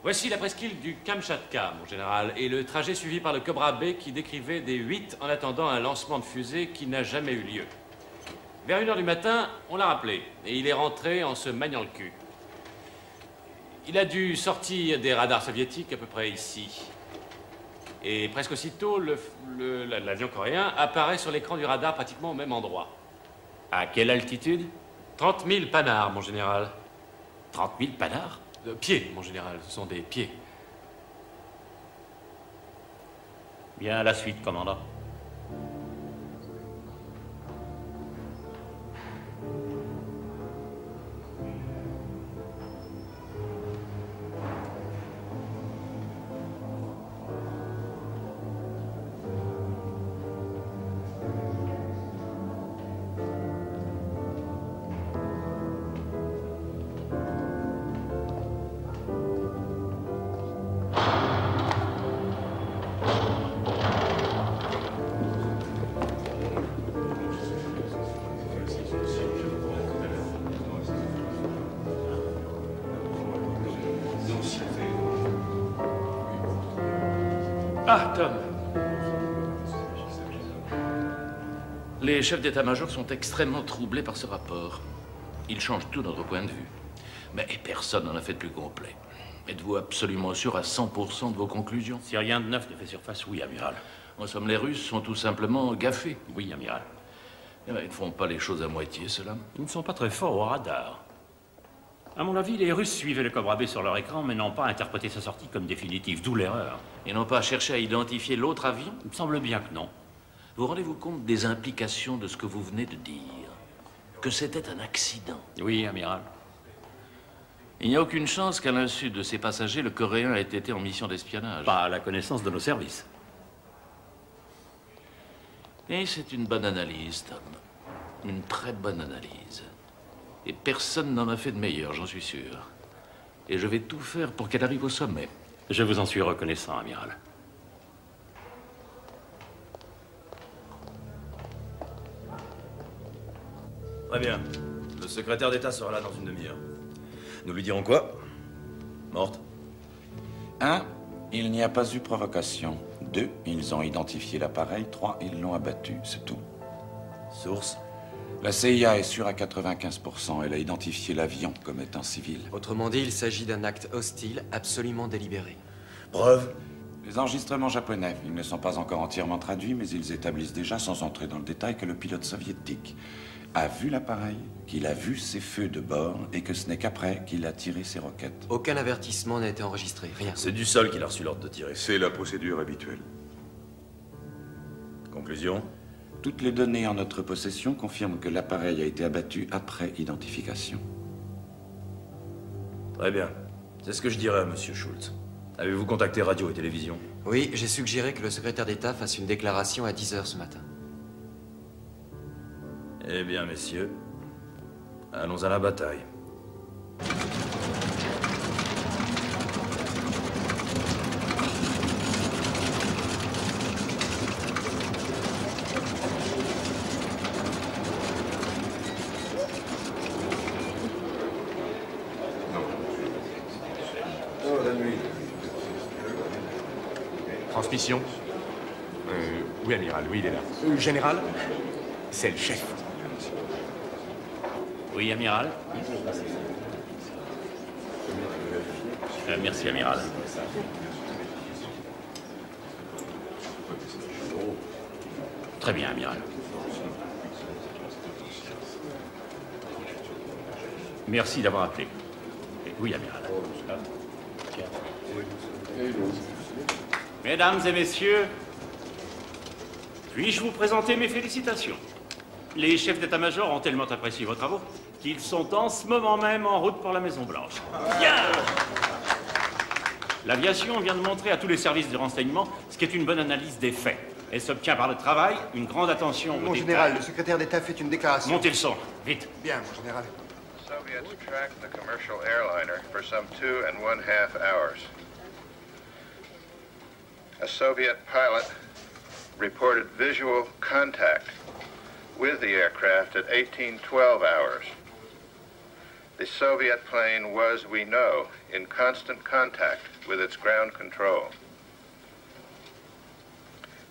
Q: Voici la presqu'île du Kamchatka, mon général, et le trajet suivi par le Cobra B qui décrivait des 8 en attendant un lancement de fusée qui n'a jamais eu lieu. Vers 1h du matin, on l'a rappelé, et il est rentré en se maniant le cul. Il a dû sortir des radars soviétiques à peu près ici. Et presque aussitôt, l'avion coréen apparaît sur l'écran du radar pratiquement au même endroit.
O: À quelle altitude?
Q: 30 000 panards, mon général.
O: 30 000 panards?
Q: Pieds, mon général, ce sont des pieds.
O: Bien, à la suite, commandant.
P: Ah, Tom.
L: Les chefs d'état-major sont extrêmement troublés par ce rapport. Il change tout notre point de vue. Mais personne n'en a fait de plus complet. Êtes-vous absolument sûr à 100% de vos conclusions?
Q: Si rien de neuf ne fait surface, oui, amiral.
L: En somme, les Russes sont tout simplement gaffés.
Q: Oui, amiral.
L: Eh bien, ils ne font pas les choses à moitié, ceux-là.
Q: Ils ne sont pas très forts au radar. À mon avis, les Russes suivaient le Cobra B sur leur écran, mais n'ont pas interprété sa sortie comme définitive, d'où l'erreur.
L: Ils n'ont pas cherché à identifier l'autre avion?
Q: Il me semble bien que non.
L: Vous rendez-vous compte des implications de ce que vous venez de dire? Que c'était un accident?
Q: Oui, amiral.
L: Il n'y a aucune chance qu'à l'insu de ces passagers, le Coréen ait été en mission d'espionnage.
Q: Pas à la connaissance de nos services.
L: Et c'est une bonne analyse, Tom. Une très bonne analyse. Et personne n'en a fait de meilleure, j'en suis sûr. Et je vais tout faire pour qu'elle arrive au sommet.
Q: Je vous en suis reconnaissant, amiral.
I: Très bien. Le secrétaire d'État sera là dans une demi-heure. Nous lui dirons quoi? Morte.
O: 1. Il n'y a pas eu provocation. 2. Ils ont identifié l'appareil. 3. Ils l'ont abattu. C'est tout.
I: Source?
O: La CIA est sûre à 95%. Elle a identifié l'avion comme étant civil.
S: Autrement dit, il s'agit d'un acte hostile absolument délibéré.
I: Preuve?
O: Les enregistrements japonais. Ils ne sont pas encore entièrement traduits, mais ils établissent déjà, sans entrer dans le détail, que le pilote soviétique a vu l'appareil, qu'il a vu ses feux de bord et que ce n'est qu'après qu'il a tiré ses roquettes.
S: Aucun avertissement n'a été enregistré, rien.
I: C'est du sol qu'il a reçu l'ordre de tirer.
E: C'est la procédure habituelle.
I: Conclusion?
O: Toutes les données en notre possession confirment que l'appareil a été abattu après identification.
I: Très bien. C'est ce que je dirais à Monsieur Schultz. Avez-vous contacté radio et télévision?
S: Oui, j'ai suggéré que le secrétaire d'État fasse une déclaration à 10 h ce matin.
I: Eh bien, messieurs, allons à la bataille.
R: Transmission. Oui, amiral, oui, il est là.
P: Général, c'est le chef.
Q: Oui, amiral. Merci, amiral. Très bien, amiral. Merci d'avoir appelé. Oui, amiral. Mesdames et messieurs, puis-je vous présenter mes félicitations? Les chefs d'état-major ont tellement apprécié vos travaux qu'ils sont en ce moment même en route pour la Maison-Blanche. Bien! L'aviation vient de montrer à tous les services de renseignement ce qu'est une bonne analyse des faits. Elle s'obtient par le travail, une grande attention
C: Mon
Q: aux
C: général,
Q: détails.
C: le secrétaire d'État fait une déclaration.
Q: Montez le son, vite.
C: Bien, mon général.
K: Soviets tracked the commercial airliner for some 2.5 hours. A Soviet pilot reported visual contact with the aircraft at 1812 hours. The Soviet plane was, we know, in constant contact with its ground control.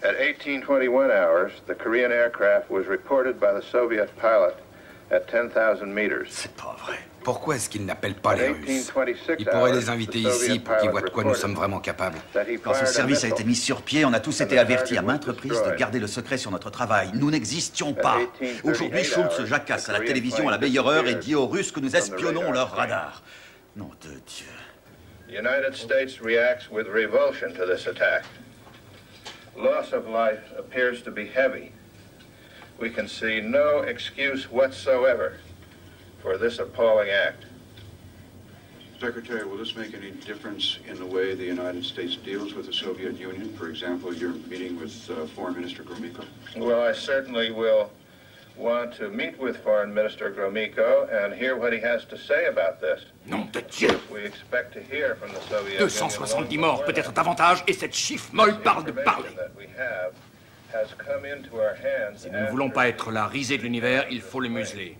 K: At 1821 hours, the Korean aircraft was reported by the Soviet pilot at 10,000 meters.
J: C'est pas vrai. Pourquoi est-ce qu'ils n'appellent pas les Russes? Ils pourraient les inviter ici pour qu'ils voient de quoi nous sommes vraiment capables.
M: Quand ce service a été mis sur pied, on a tous été avertis à maintes reprises de garder le secret sur notre travail. Nous n'existions pas. Aujourd'hui, Schultz jacasse à la télévision à la meilleure heure et dit aux Russes que nous espionnons leur radar. Nom de Dieu.
K: The United States reacts with revulsion to this attack. Loss of life appears to be heavy. We can see no excuse whatsoever for this appalling act.
V: Secretary, will this make any difference in the way the United States deals with the Soviet Union? For example, your meeting with Foreign Minister Gromyko?
K: Well, I certainly will want to meet with Foreign Minister Gromyko and hear what he has to say about this.
J: Nom de Dieu!
K: We expect to hear from the Soviet
J: 270 morts, peut-être davantage, et cette chiffre molle parle de parler. Si nous ne voulons pas être la risée de l'univers, il faut le museler.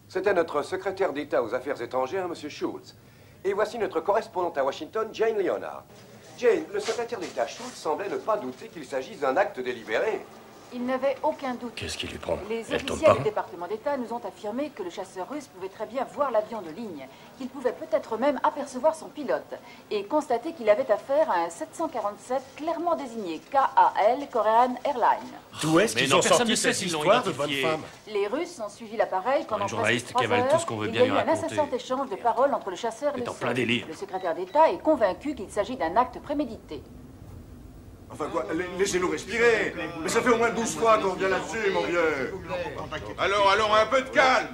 T: C'était notre secrétaire d'État aux Affaires étrangères, M. Schultz. Et voici notre correspondante à Washington, Jane Leonard. Jane, le secrétaire d'État Schultz semblait ne pas douter qu'il s'agisse d'un acte délibéré.
A: Il n'avait aucun doute.
P: Qu'est-ce qui lui prend?
A: Les
P: Elle tombe
A: officiels
P: pas?
A: du département d'État nous ont affirmé que le chasseur russe pouvait très bien voir l'avion de ligne, qu'il pouvait peut-être même apercevoir son pilote et constater qu'il avait affaire à un 747 clairement désigné KAL Korean Airlines.
P: D'où est-ce qu'ils ont sorti cette histoire de bonne femme?
A: Les Russes ont suivi l'appareil pendant presque
P: journaliste
A: 3
P: qui avale
A: heures.
P: tout ce qu'on veut
A: Il
P: bien
A: y a eu
P: lui
A: un
P: raconter.
A: incessant échange de paroles entre le chasseur et
P: Elle est
A: le
P: en plein
A: sol.
P: délire.
A: Le secrétaire d'État est convaincu qu'il s'agit d'un acte prémédité.
E: Enfin quoi, laissez-nous respirer. Mais ça fait au moins 12 fois qu'on vient là-dessus, mon vieux.
D: Alors, un peu de calme.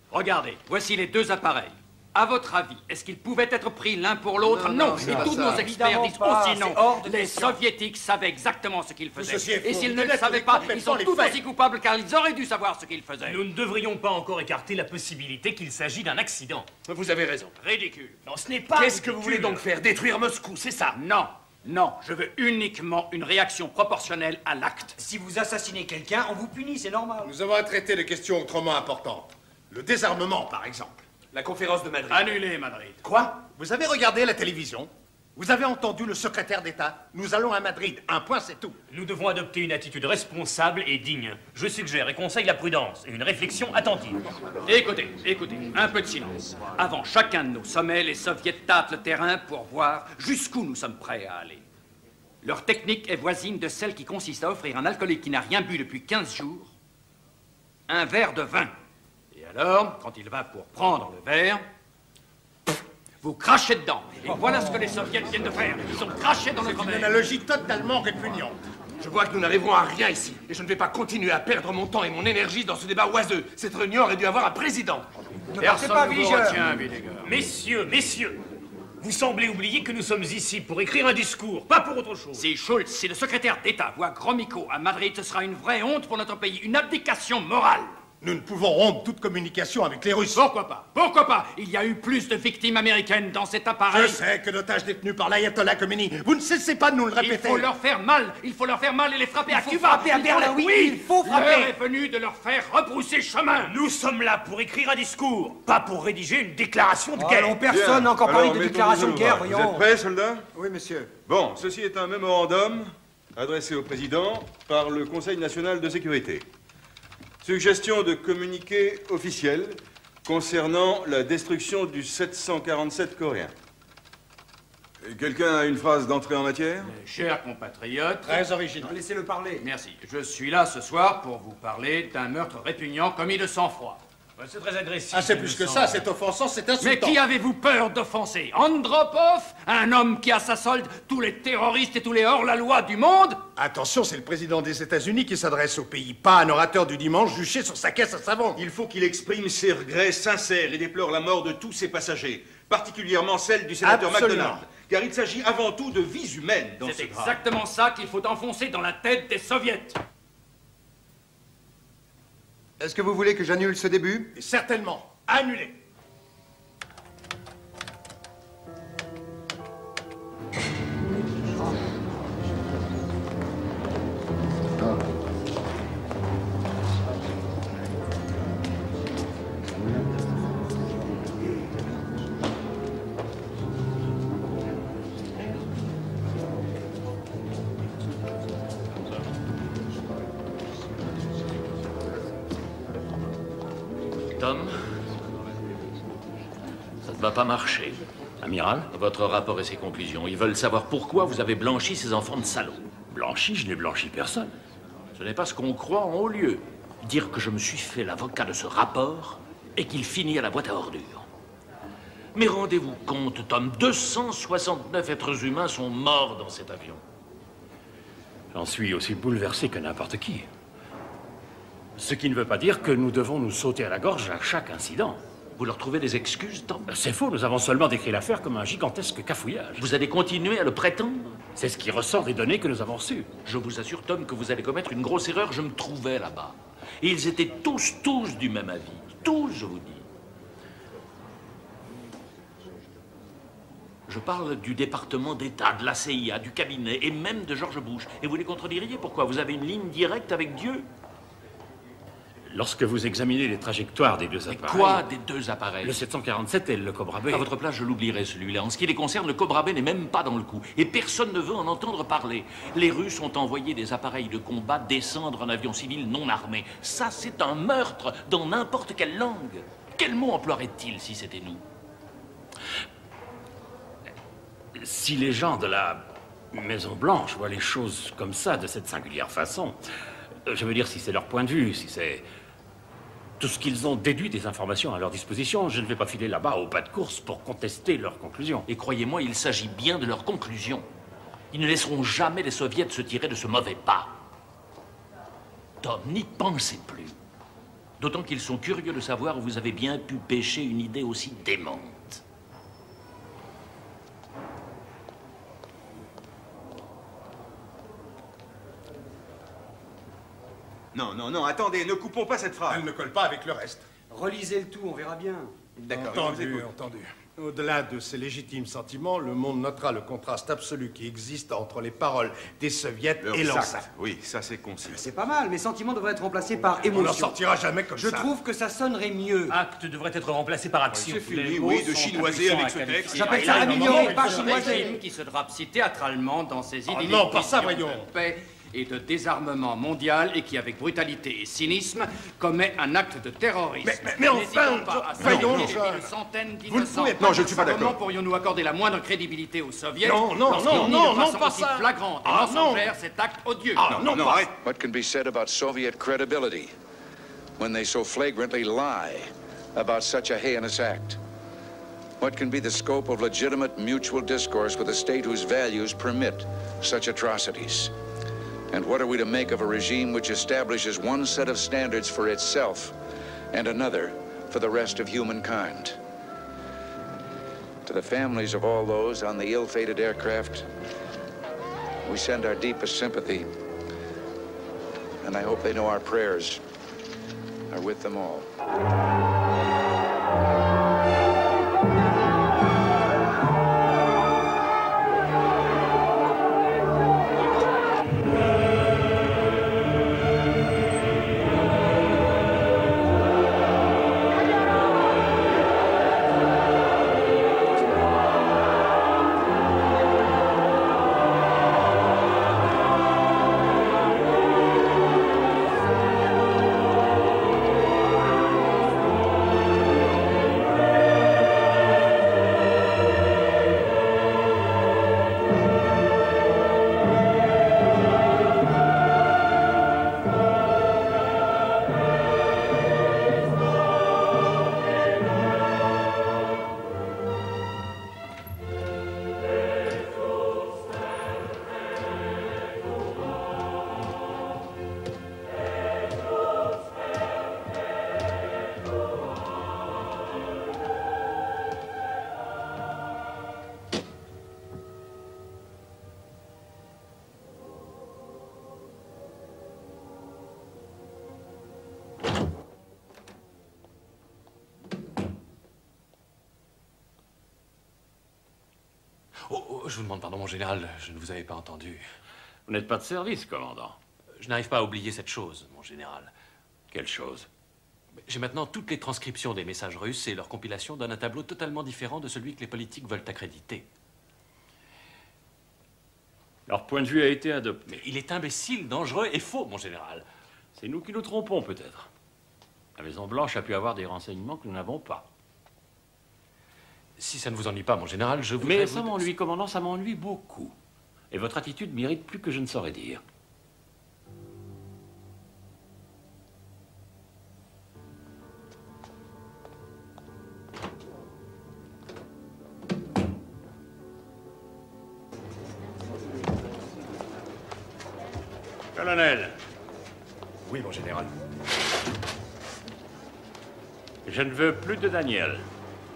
H: Regardez, voici les deux appareils. À votre avis, est-ce qu'ils pouvaient être pris l'un pour l'autre? Non. Et tous nos experts disent aussi non. Les soviétiques savaient exactement ce qu'ils faisaient.
I: Ceci est faux.
H: Et s'ils ne
I: Vous
H: le savaient pas, ils sont
I: complètement
H: tout
I: les
H: aussi coupables car ils auraient dû savoir ce qu'ils faisaient.
I: Nous ne devrions pas encore écarter la possibilité qu'il s'agit d'un accident.
R: Vous avez raison.
H: Ridicule.
I: Non, ce n'est pas
R: Qu'est-ce que vous
I: ridicule.
R: voulez donc faire? Détruire Moscou, c'est ça?
H: Non. Non, je veux uniquement une réaction proportionnelle à l'acte.
W: Si vous assassinez quelqu'un, on vous punit, c'est normal.
R: Nous avons à traiter de questions autrement importantes. Le désarmement, par exemple. La conférence de Madrid.
H: Annulé, Madrid.
R: Quoi? Vous avez regardé la télévision? Vous avez entendu le secrétaire d'État? Nous allons à Madrid. Un point, c'est tout.
I: Nous devons adopter une attitude responsable et digne. Je suggère et conseille la prudence et une réflexion attentive.
H: Écoutez, un peu de silence. Avant chacun de nos sommets, les soviets tâtent le terrain pour voir jusqu'où nous sommes prêts à aller. Leur technique est voisine de celle qui consiste à offrir à un alcoolique qui n'a rien bu depuis 15 jours un verre de vin. Et alors, quand il va pour prendre le verre, vous crachez dedans. Et voilà ce que les soviets viennent de faire. Ils ont craché dans notre
R: Une
H: verre.
R: analogie totalement répugnante. Je vois que nous n'arriverons à rien ici. Et je ne vais pas continuer à perdre mon temps et mon énergie dans ce débat oiseux. Cette réunion aurait dû avoir un président.
H: Personne ne vous retient, Villiger.
I: Messieurs, vous semblez oublier que nous sommes ici pour écrire un discours, pas pour autre chose.
H: Si Schultz, si le secrétaire d'État voit Gromyko à Madrid, ce sera une vraie honte pour notre pays, une abdication morale.
R: Nous ne pouvons rompre toute communication avec les Russes.
H: Pourquoi pas? Pourquoi pas? Il y a eu plus de victimes américaines dans cet appareil.
R: Je sais que d'otages détenus par l'ayatollah Khomeini. Vous ne cessez pas de nous le répéter.
H: Il faut leur faire mal. Il faut leur faire mal et les frapper à Cuba.
W: frapper à Berlin, oui, il faut frapper.
H: L'heure est venue de leur faire rebrousser chemin.
I: Nous sommes là pour écrire un discours, pas pour rédiger une déclaration de guerre.
W: Non, personne n'a encore parlé de déclaration de guerre,
V: Vous êtes
W: voyons.
V: prêts, soldats?
W: Oui, monsieur.
V: Bon, ceci est un mémorandum adressé au président par le Conseil national de sécurité. Suggestion de communiqué officiel concernant la destruction du 747 coréen. Quelqu'un a une phrase d'entrée en matière?
H: Chers compatriotes.
R: Très original.
W: Laissez-le parler.
H: Merci. Je suis là ce soir pour vous parler d'un meurtre répugnant commis de sang-froid.
I: C'est très agressif.
R: Ah, c'est plus que ça, c'est offensant, c'est insultant.
H: Mais qui avez-vous peur d'offenser? Andropov? Un homme qui a à sa solde tous les terroristes et tous les hors-la-loi du monde?
R: Attention, c'est le président des États-Unis qui s'adresse au pays, pas un orateur du dimanche juché sur sa caisse à savon.
V: Il faut qu'il exprime ses regrets sincères et déplore la mort de tous ses passagers, particulièrement celle du sénateur
R: Absolument.
V: McDonald, car il s'agit avant tout de vies humaines dans ce
H: C'est
V: drame.
H: exactement ça qu'il faut enfoncer dans la tête des soviets.
W: Est-ce que vous voulez que j'annule ce début?
R: Certainement. Annulé.
L: Tom, ça ne va pas marcher.
I: Amiral?
L: Votre rapport et ses conclusions. Ils veulent savoir pourquoi vous avez blanchi ces enfants de salauds.
I: Blanchi? Je n'ai blanchi personne.
L: Ce n'est pas ce qu'on croit en haut lieu. Dire que je me suis fait l'avocat de ce rapport et qu'il finit à la boîte à ordures. Mais rendez-vous compte, Tom, 269 êtres humains sont morts dans cet avion.
I: J'en suis aussi bouleversé que n'importe qui. Ce qui ne veut pas dire que nous devons nous sauter à la gorge à chaque incident.
L: Vous leur trouvez des excuses, Tom?
I: C'est faux, nous avons seulement décrit l'affaire comme un gigantesque cafouillage.
L: Vous allez continuer à le prétendre?
I: C'est ce qui ressort des données que nous avons reçues.
L: Je vous assure, Tom, que vous allez commettre une grosse erreur. Je me trouvais là-bas. Et ils étaient tous du même avis. Tous, je vous dis. Je parle du département d'État, de la CIA, du cabinet et même de George Bush. Et vous les contrediriez? Pourquoi? Vous avez une ligne directe avec Dieu? Lorsque vous examinez les trajectoires des deux appareils... Quoi des deux appareils? Le 747 et le Cobra B. À votre place, je l'oublierai, celui-là. En ce qui les concerne, le Cobra B n'est même pas dans le coup. Et personne ne veut en entendre parler. Les Russes ont envoyé des appareils de combat descendre en avion civil non armé. Ça, c'est un meurtre dans n'importe quelle langue. Quel mot emploierait-il si c'était nous? Si les gens de la Maison-Blanche voient les choses comme ça, de cette singulière façon, je veux dire, si c'est leur point de vue, si c'est tout ce qu'ils ont déduit des informations à leur disposition, je ne vais pas filer là-bas au pas de course pour contester leurs conclusions. Et croyez-moi, il s'agit bien de leurs conclusions. Ils ne laisseront jamais les soviets se tirer de ce mauvais pas. Tom, n'y pensez plus. D'autant qu'ils sont curieux de savoir où vous avez bien pu pêcher une idée aussi démente.
V: Non, non, non, attendez, ne coupons pas cette phrase.
R: Elle ne colle pas avec le reste.
W: Relisez le tout, on verra bien.
V: D'accord,
R: Entendu, entendu. Au-delà de ces légitimes sentiments, le monde notera le contraste absolu qui existe entre les paroles des soviets et l'enceinte.
V: Oui, ça c'est concis.
W: C'est pas mal, mes sentiments devraient être remplacés par émotion.
R: On n'en sortira jamais comme ça.
W: Je trouve que ça sonnerait mieux.
H: Acte devrait être remplacé par action.
V: C'est fini, oui, de chinoiser avec ce texte.
W: J'appelle ça améliorer, pas chinoiser.
H: Régime qui se drape si théâtralement dans ses idées
R: non, pas ça, voyons.
H: de paix et de désarmement mondial et qui, avec brutalité et cynisme, commet un acte de terrorisme.
R: Mais enfin, voyons,
H: une centaine
R: vous ne
H: d'innocents.
R: pouvez pas. Non, je ne suis pas d'accord.
H: Comment pourrions-nous accorder la moindre crédibilité aux soviets
R: Non, non, non, non, non, pas ça.
H: Flagrante et mensongère cet acte odieux.
R: Non, non, arrête.
K: What can be said about Soviet credibility when they so flagrantly lie about such a heinous act? What can be the scope of legitimate mutual discourse with a state whose values permit such atrocities? And what are we to make of a regime which establishes one set of standards for itself and another for the rest of humankind? To the families of all those on the ill-fated aircraft, we send our deepest sympathy, and I hope they know our prayers are with them all.
Q: Je vous demande pardon, mon général, je ne vous avais pas entendu.
L: Vous n'êtes pas de service, commandant.
Q: Je n'arrive pas à oublier cette chose, mon général.
L: Quelle chose?
Q: J'ai maintenant toutes les transcriptions des messages russes et leur compilation donne un tableau totalement différent de celui que les politiques veulent accréditer.
L: Leur point de vue a été adopté.
Q: Mais il est imbécile, dangereux et faux, mon général.
L: C'est nous qui nous trompons, peut-être. La Maison-Blanche a pu avoir des renseignements que nous n'avons pas.
Q: Si ça ne vous ennuie pas, mon général, je voudrais...
L: Mais ça m'ennuie, commandant, ça m'ennuie beaucoup. Et votre attitude mérite plus que je ne saurais dire. Colonel.
P: Oui, mon général.
L: Je ne veux plus de Daniel.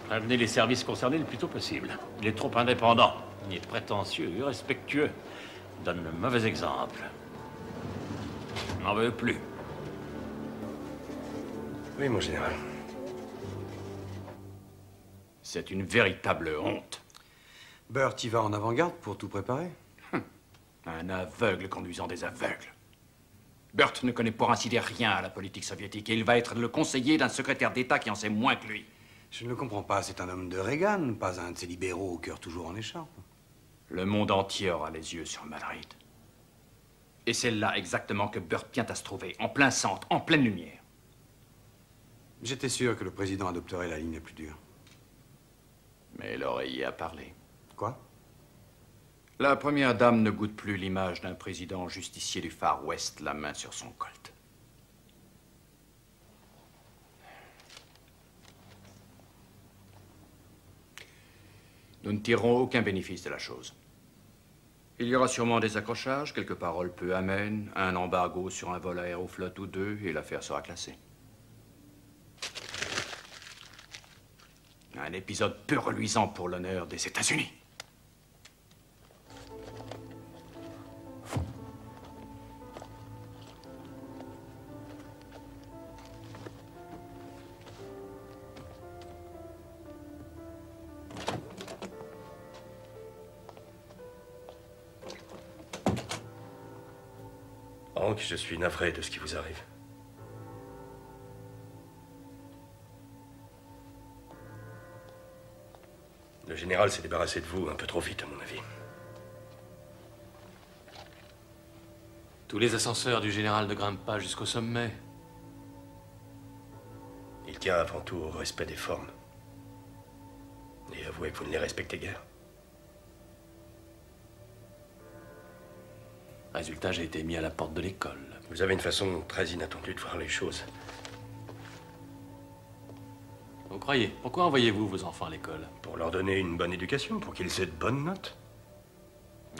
L: Prévenez les services concernés le plus tôt possible. Il est trop indépendant. Il est prétentieux, irrespectueux. Il donne le mauvais exemple. Je n'en veux plus.
P: Oui, mon général.
L: C'est une véritable honte.
S: Burt, y va en avant-garde pour tout préparer?
L: Un aveugle conduisant des aveugles.
H: Burt ne connaît pour ainsi dire rien à la politique soviétique et il va être le conseiller d'un secrétaire d'État qui en sait moins que lui.
G: Je ne le comprends pas. C'est un homme de Reagan, pas un de ces libéraux au cœur toujours en écharpe.
H: Le monde entier aura les yeux sur Madrid. Et c'est là exactement que Burt vient à se trouver, en plein centre, en pleine lumière.
G: J'étais sûr que le président adopterait la ligne la plus dure.
H: Mais l'oreiller a parlé.
G: Quoi?
H: La première dame ne goûte plus l'image d'un président justicier du Far West, la main sur son colt. Nous ne tirerons aucun bénéfice de la chose. Il y aura sûrement des accrochages, quelques paroles peu amènes, un embargo sur un vol Aéroflot ou deux, et l'affaire sera classée. Un épisode peu reluisant pour l'honneur des États-Unis.
P: Hank, je suis navré de ce qui vous arrive. Le général s'est débarrassé de vous un peu trop vite, à mon avis.
Q: Tous les ascenseurs du général ne grimpent pas jusqu'au sommet.
P: Il tient avant tout au respect des formes. Et avouez que vous ne les respectez guère.
Q: Résultat, j'ai été mis à la porte de l'école.
P: Vous avez une façon très inattendue de voir les choses.
Q: Vous croyez? Pourquoi envoyez-vous vos enfants à l'école?
P: Pour leur donner une bonne éducation, pour qu'ils aient de bonnes notes.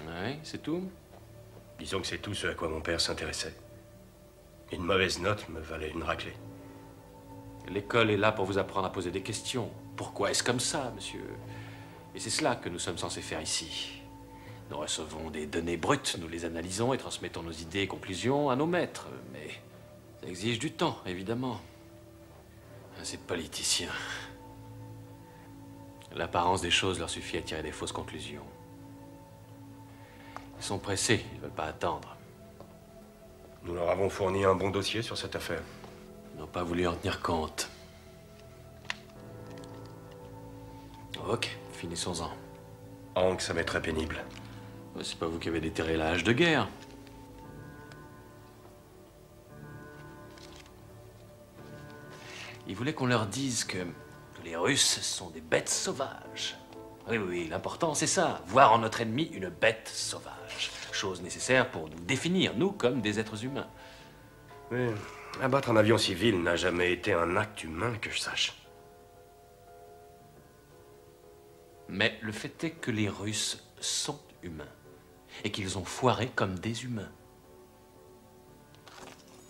Q: Oui, c'est tout?
P: Disons que c'est tout ce à quoi mon père s'intéressait. Une mauvaise note me valait une raclée.
Q: L'école est là pour vous apprendre à poser des questions. Pourquoi est-ce comme ça, monsieur? Et c'est cela que nous sommes censés faire ici. Nous recevons des données brutes, nous les analysons et transmettons nos idées et conclusions à nos maîtres. Mais ça exige du temps, évidemment. Ces politiciens. L'apparence des choses leur suffit à tirer des fausses conclusions. Ils sont pressés, ils ne veulent pas attendre.
P: Nous leur avons fourni un bon dossier sur cette affaire.
Q: Ils n'ont pas voulu en tenir compte. Ok, finissons-en.
P: Hank, ça m'est très pénible.
Q: C'est pas vous qui avez déterré la hache de guerre. Ils voulaient qu'on leur dise que les Russes sont des bêtes sauvages. Oui, oui, l'important c'est ça, voir en notre ennemi une bête sauvage. Chose nécessaire pour nous définir, nous, comme des êtres humains.
P: Mais abattre un avion civil n'a jamais été un acte humain que je sache.
Q: Mais le fait est que les Russes sont humains. Et qu'ils ont foiré comme des humains.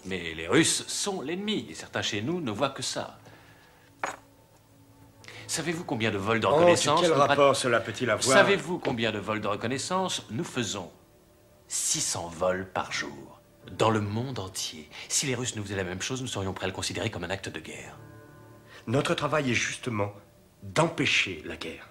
Q: Mais les Russes sont l'ennemi, et certains chez nous ne voient que ça. Savez-vous combien de vols de reconnaissance...
P: Quel rapport cela peut-il avoir?
Q: Savez-vous combien de vols de reconnaissance nous faisons? 600 vols par jour, dans le monde entier. Si les Russes nous faisaient la même chose, nous serions prêts à le considérer comme un acte de guerre.
P: Notre travail est justement d'empêcher la guerre.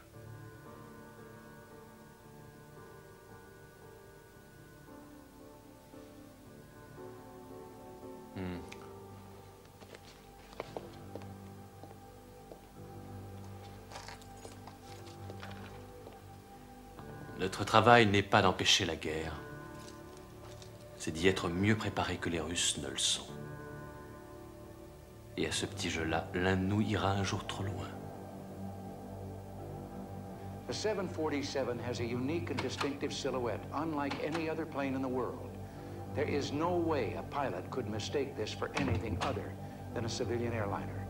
Q: Notre travail n'est pas d'empêcher la guerre. C'est d'y être mieux préparé que les Russes ne le sont. Et à ce petit jeu-là, l'un de nous ira un jour trop loin.
N: The 747 has a unique and distinctive silhouette, unlike any other plane in the world. There is no way a pilot could mistake this for anything other than a civilian airliner.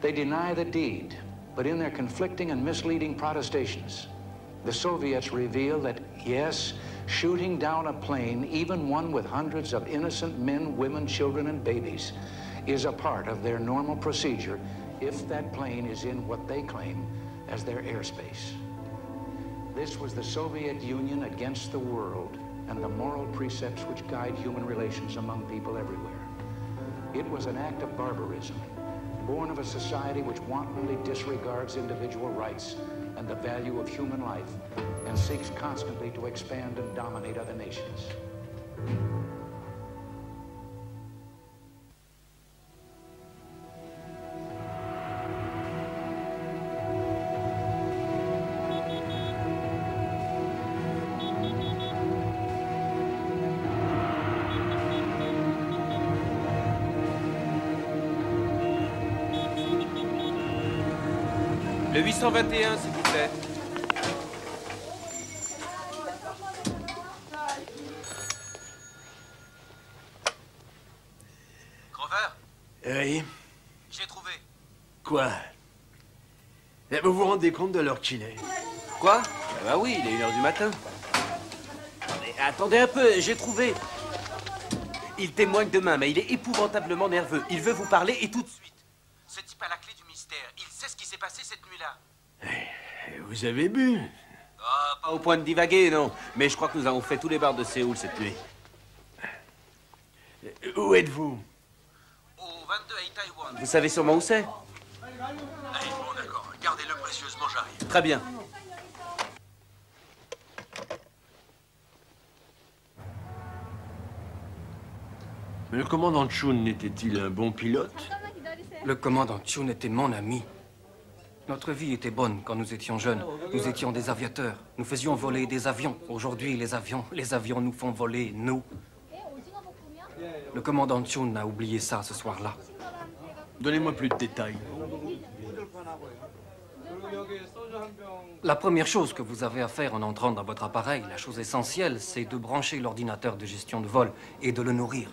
N: They deny the deed, but in their conflicting and misleading protestations, the Soviets reveal that, yes, shooting down a plane, even one with hundreds of innocent men, women, children, and babies, is a part of their normal procedure if that plane is in what they claim as their airspace. This was the Soviet Union against the world and the moral precepts which guide human relations among people everywhere. It was an act of barbarism, born of a society which wantonly disregards individual rights and the value of human life, and seeks constantly to expand and dominate other nations.
B: Le 821, s'il vous plaît.
F: Oui.
I: J'ai trouvé.
F: Quoi? Vous vous rendez compte de l'heure qu'il est?
B: Quoi? Bah oui, il est 1h du matin. Mais attendez un peu, j'ai trouvé. Il témoigne demain, mais il est épouvantablement nerveux. Il veut vous parler et tout de suite.
I: Ce type a la clé du mystère. Il sait ce qui s'est passé cette nuit-là.
F: Vous avez bu?
B: Ah, pas au point de divaguer, non. Mais je crois que nous avons fait tous les bars de Séoul cette nuit.
F: Où êtes-vous?
I: Au 22 à Taïwan.
B: Vous savez sûrement où c'est?
I: Allez, bon, d'accord. Gardez-le précieusement, j'arrive.
B: Très bien.
F: Mais le commandant Chun n'était-il un bon pilote?
U: Le commandant Chun était mon ami. Notre vie était bonne quand nous étions jeunes. Nous étions des aviateurs. Nous faisions voler des avions. Aujourd'hui, les avions nous font voler, nous. Le commandant Chun a oublié ça ce soir-là.
F: Donnez-moi plus de détails.
U: La première chose que vous avez à faire en entrant dans votre appareil, la chose essentielle, c'est de brancher l'ordinateur de gestion de vol et de le nourrir.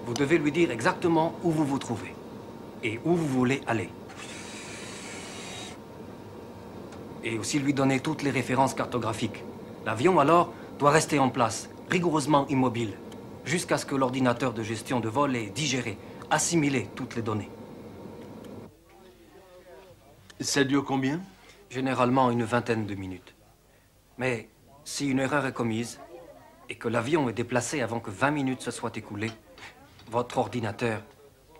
U: Vous devez lui dire exactement où vous vous trouvez et où vous voulez aller. Et aussi lui donner toutes les références cartographiques. L'avion, alors, doit rester en place, rigoureusement immobile, jusqu'à ce que l'ordinateur de gestion de vol ait digéré, assimilé toutes les données.
F: Ça dure combien?
U: Généralement une vingtaine de minutes. Mais si une erreur est commise et que l'avion est déplacé avant que 20 minutes se soient écoulées, votre ordinateur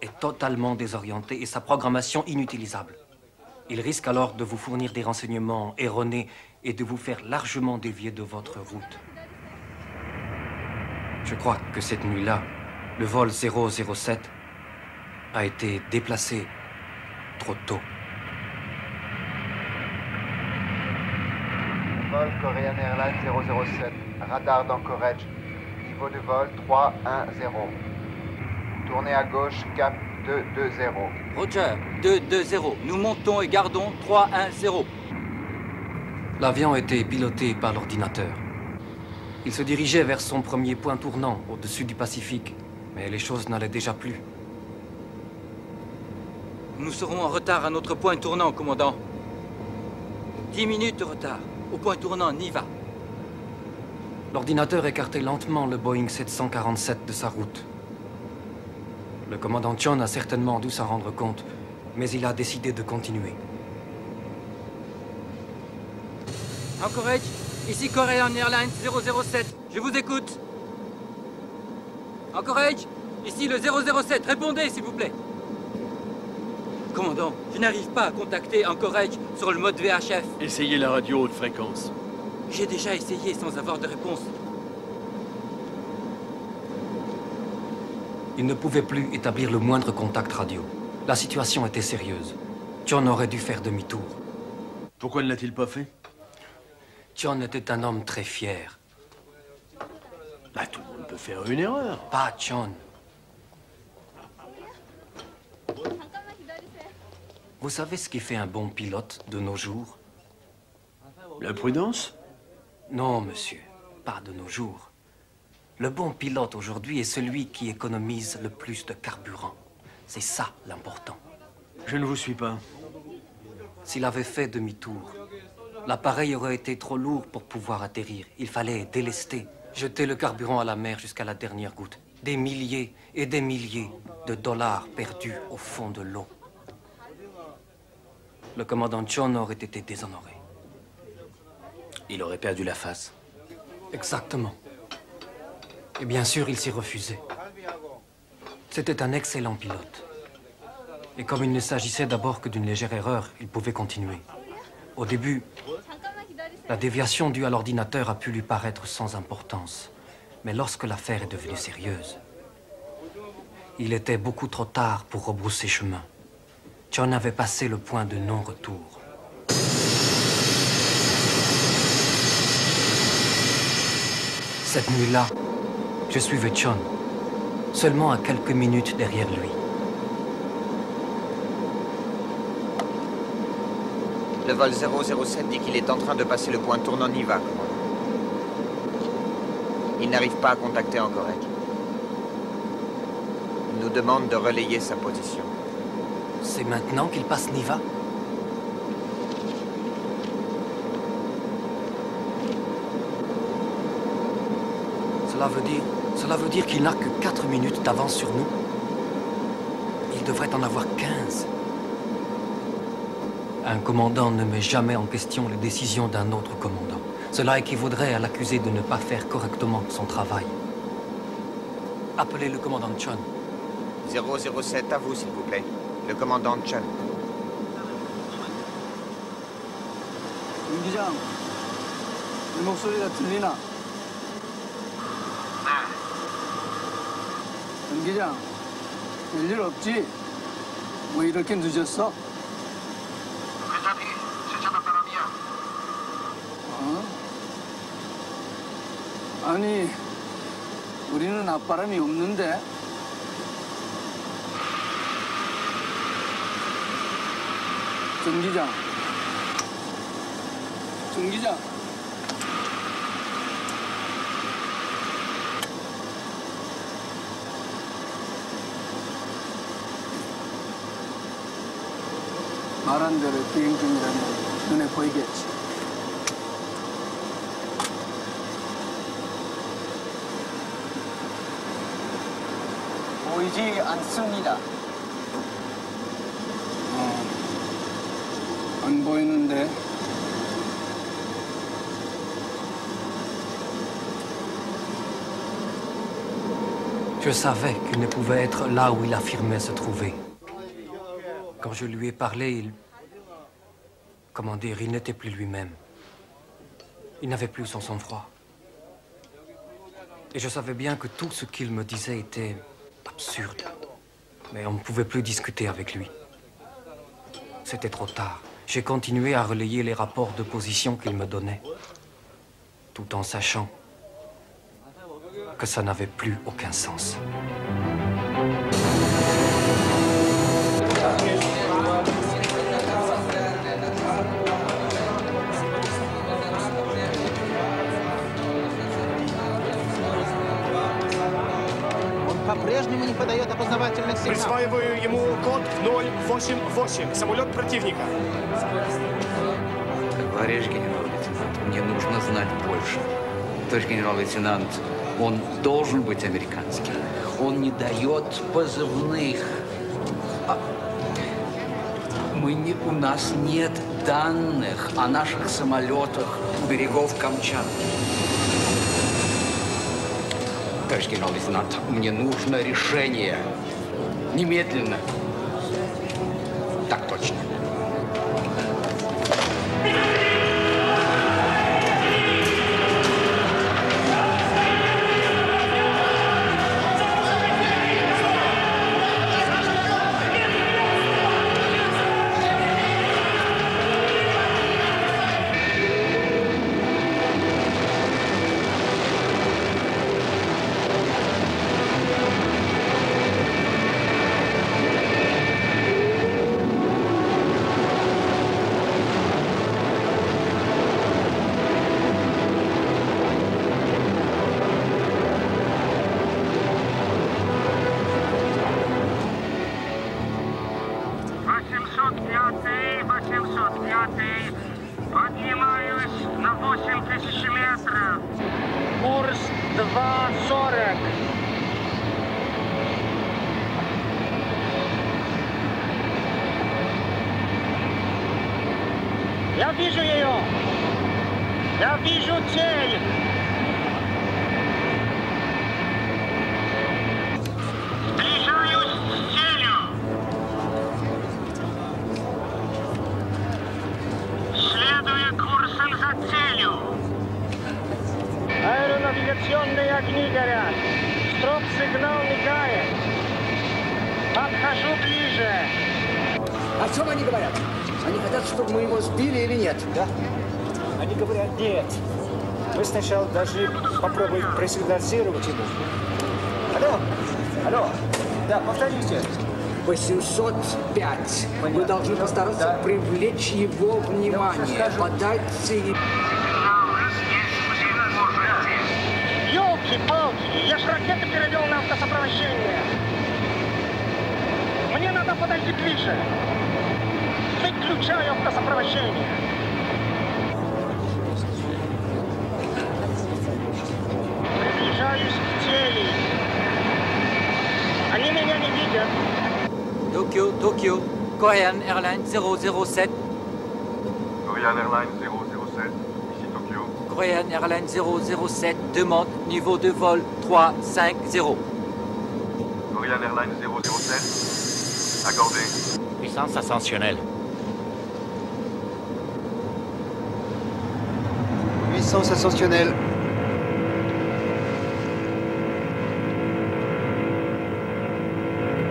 U: est totalement désorienté et sa programmation inutilisable. Il risque alors de vous fournir des renseignements erronés et de vous faire largement dévier de votre route. Je crois que cette nuit-là, le vol 007 a été déplacé trop tôt.
X: Vol Korean Airlines 007, radar d'Anchorage, niveau de vol 310. Tournez à gauche, cap 220.
Y: Roger, 220. Nous montons et gardons 310.
U: L'avion était piloté par l'ordinateur. Il se dirigeait vers son premier point tournant au-dessus du Pacifique, mais les choses n'allaient déjà plus.
Y: Nous serons en retard à notre point tournant, commandant. 10 minutes de retard. Au point tournant, Niva.
U: L'ordinateur écartait lentement le Boeing 747 de sa route. Le commandant Chun a certainement dû s'en rendre compte, mais il a décidé de continuer.
Y: Anchorage, ici Korean Airlines 007. Je vous écoute. Anchorage, ici le 007. Répondez, s'il vous plaît. Commandant, je n'arrive pas à contacter Anchorage sur le mode VHF.
F: Essayez la radio haute fréquence.
Y: J'ai déjà essayé sans avoir de réponse.
U: Il ne pouvait plus établir le moindre contact radio. La situation était sérieuse. Chun aurait dû faire demi-tour.
F: Pourquoi ne l'a-t-il pas fait?
U: Chun était un homme très fier.
F: Bah, tout le monde peut faire une erreur.
U: Pas Chun. Vous savez ce qui fait un bon pilote de nos jours?
F: La prudence?
U: Non, monsieur. Pas de nos jours. Le bon pilote aujourd'hui est celui qui économise le plus de carburant. C'est ça l'important.
F: Je ne vous suis pas.
U: S'il avait fait demi-tour, l'appareil aurait été trop lourd pour pouvoir atterrir. Il fallait délester, jeter le carburant à la mer jusqu'à la dernière goutte. Des milliers et des milliers de dollars perdus au fond de l'eau. Le commandant Chun aurait été déshonoré.
B: Il aurait perdu la face.
U: Exactement. Et bien sûr, il s'y refusait. C'était un excellent pilote. Et comme il ne s'agissait d'abord que d'une légère erreur, il pouvait continuer. Au début, la déviation due à l'ordinateur a pu lui paraître sans importance. Mais lorsque l'affaire est devenue sérieuse, il était beaucoup trop tard pour rebrousser chemin. Chun avait passé le point de non-retour. Cette nuit-là, je suivais Chun, seulement à quelques minutes derrière lui.
X: Le vol 007 dit qu'il est en train de passer le point tournant Niva, commandant. Il n'arrive pas à contacter Anchorage. Il nous demande de relayer sa position.
U: C'est maintenant qu'il passe Niva? Cela veut dire qu'il n'a que 4 minutes d'avance sur nous. Il devrait en avoir 15. Un commandant ne met jamais en question les décisions d'un autre commandant. Cela équivaudrait à l'accuser de ne pas faire correctement son travail. Appelez le commandant Chun.
X: 007, à vous, s'il vous plaît. Le commandant Chun.
C: 윤기장, 내 목소리가 들리나? 윤기장, 별일 없지? 왜 이렇게 늦었어?
X: 회사비 세차만 바람이야.
C: 어? 아니, 우리는 앞바람이 없는데? 정 기장. 정 기장. 말한 대로 비행 중이라면 눈에 보이겠지. 보이지 않습니다. 안 보이는데.
U: Je savais qu'il ne pouvait être là où il affirmait se trouver. Quand je lui ai parlé, comment dire, il n'était plus lui-même. Il n'avait plus son sang-froid. Et je savais bien que tout ce qu'il me disait était absurde. Mais on ne pouvait plus discuter avec lui. C'était trop tard. J'ai continué à relayer les rapports de position qu'il me donnait, tout en sachant que ça n'avait plus aucun sens.
X: По-прежнему не подает опознавательных сигналов.
J: Присваиваю ему код 088. Самолет противника.
M: Товарищ генерал-лейтенант, мне нужно знать больше. Товарищ генерал-лейтенант, он должен быть американским. Он не дает позывных. У нас нет данных о наших самолетах у берегов Камчатки. Товарищ генерал-лейтенант, мне нужно решение. Немедленно. Так точно.
O: Поднимаюсь на 8000 метров. Курс 2.40. Я вижу ее. Я вижу цель. Сближаюсь с целью. Следуя курсом за целью. Аэронавигационные огни горят. Строп-сигнал мигает. Подхожу ближе.
T: О чем они говорят? Они хотят, чтобы мы его сбили или нет? Да. Они говорят нет. Мы сначала должны попробовать просигнализировать ему. Алло? Алло? Да, повторите. 805. Вы должны постараться привлечь его внимание. Подайте...
O: Ёлки-палки, я ж ракеты перевел на автосопровождение. Мне надо подойти ближе. Выключаю автосопровождение. Приближаюсь к цели. Они меня не видят.
Y: Tokyo, Korean Airlines 007.
A: Korean Airlines 007, ici Tokyo.
Y: Korean Airlines 007 demande niveau de vol 350.
A: Korean Airlines 007, accordé.
L: Puissance ascensionnelle.
D: Puissance ascensionnelle.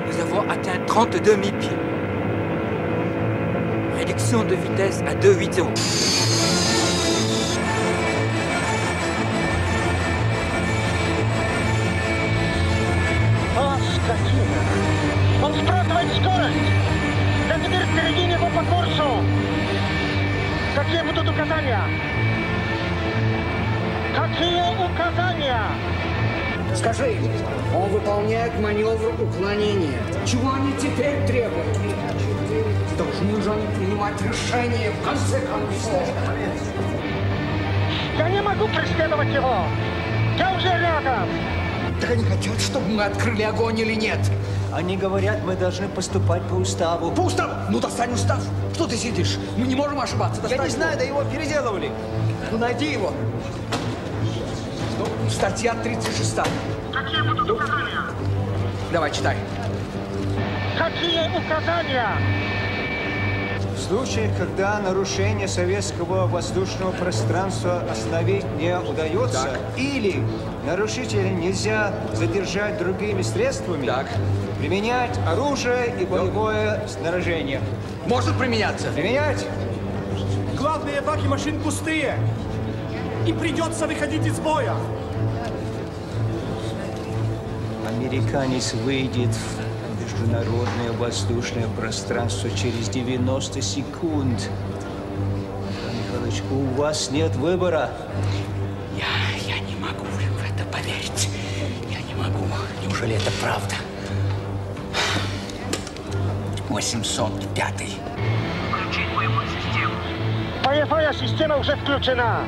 Y: Nous avons atteint 32 000 pieds. Réduction de vitesse à 280.
O: О, скотина! Он сбрасывает скорость! Да теперь впереди него по курсу! Какие будут указания? Какие указания?
T: Скажи, он выполняет маневр уклонения. Чего они теперь требуют? Должны же они принимать решение в конце концов.
O: Я не могу преследовать его! Я уже рядом!
T: Так они хотят, чтобы мы открыли огонь или нет?
E: Они говорят, мы должны поступать по уставу.
T: По уставу? Ну, достань устав. Что ты сидишь? Мы не можем ошибаться.
E: Я не знаю, да его переделывали.
T: Ну, найди его. Ну, статья 36.
O: Какие будут указания?
T: Давай, читай.
O: Какие указания?
E: В случае, когда нарушение советского воздушного пространства остановить не удается, или нарушителя нельзя задержать другими средствами, применять оружие и боевое снаряжение.
T: Может применяться?
E: Применять?
J: Главные баки машин пустые. Им придется выходить из боя.
E: Американец выйдет в международное воздушное пространство через 90 секунд. Михайлович, у вас нет выбора.
T: Я не могу в это поверить. Я не могу. Неужели это правда? 805.
O: Включить боевую систему. Боевая система уже включена.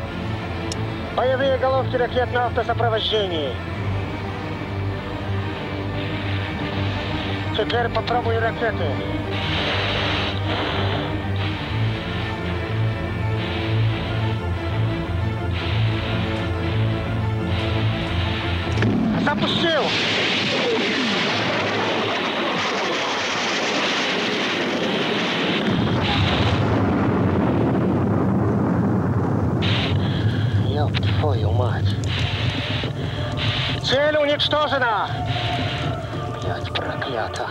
O: Боевые головки ракет на автосопровождении. Теперь попробуй ракеты. Запустил! Ёб твою мать! Цель уничтожена! Блядь, проклято!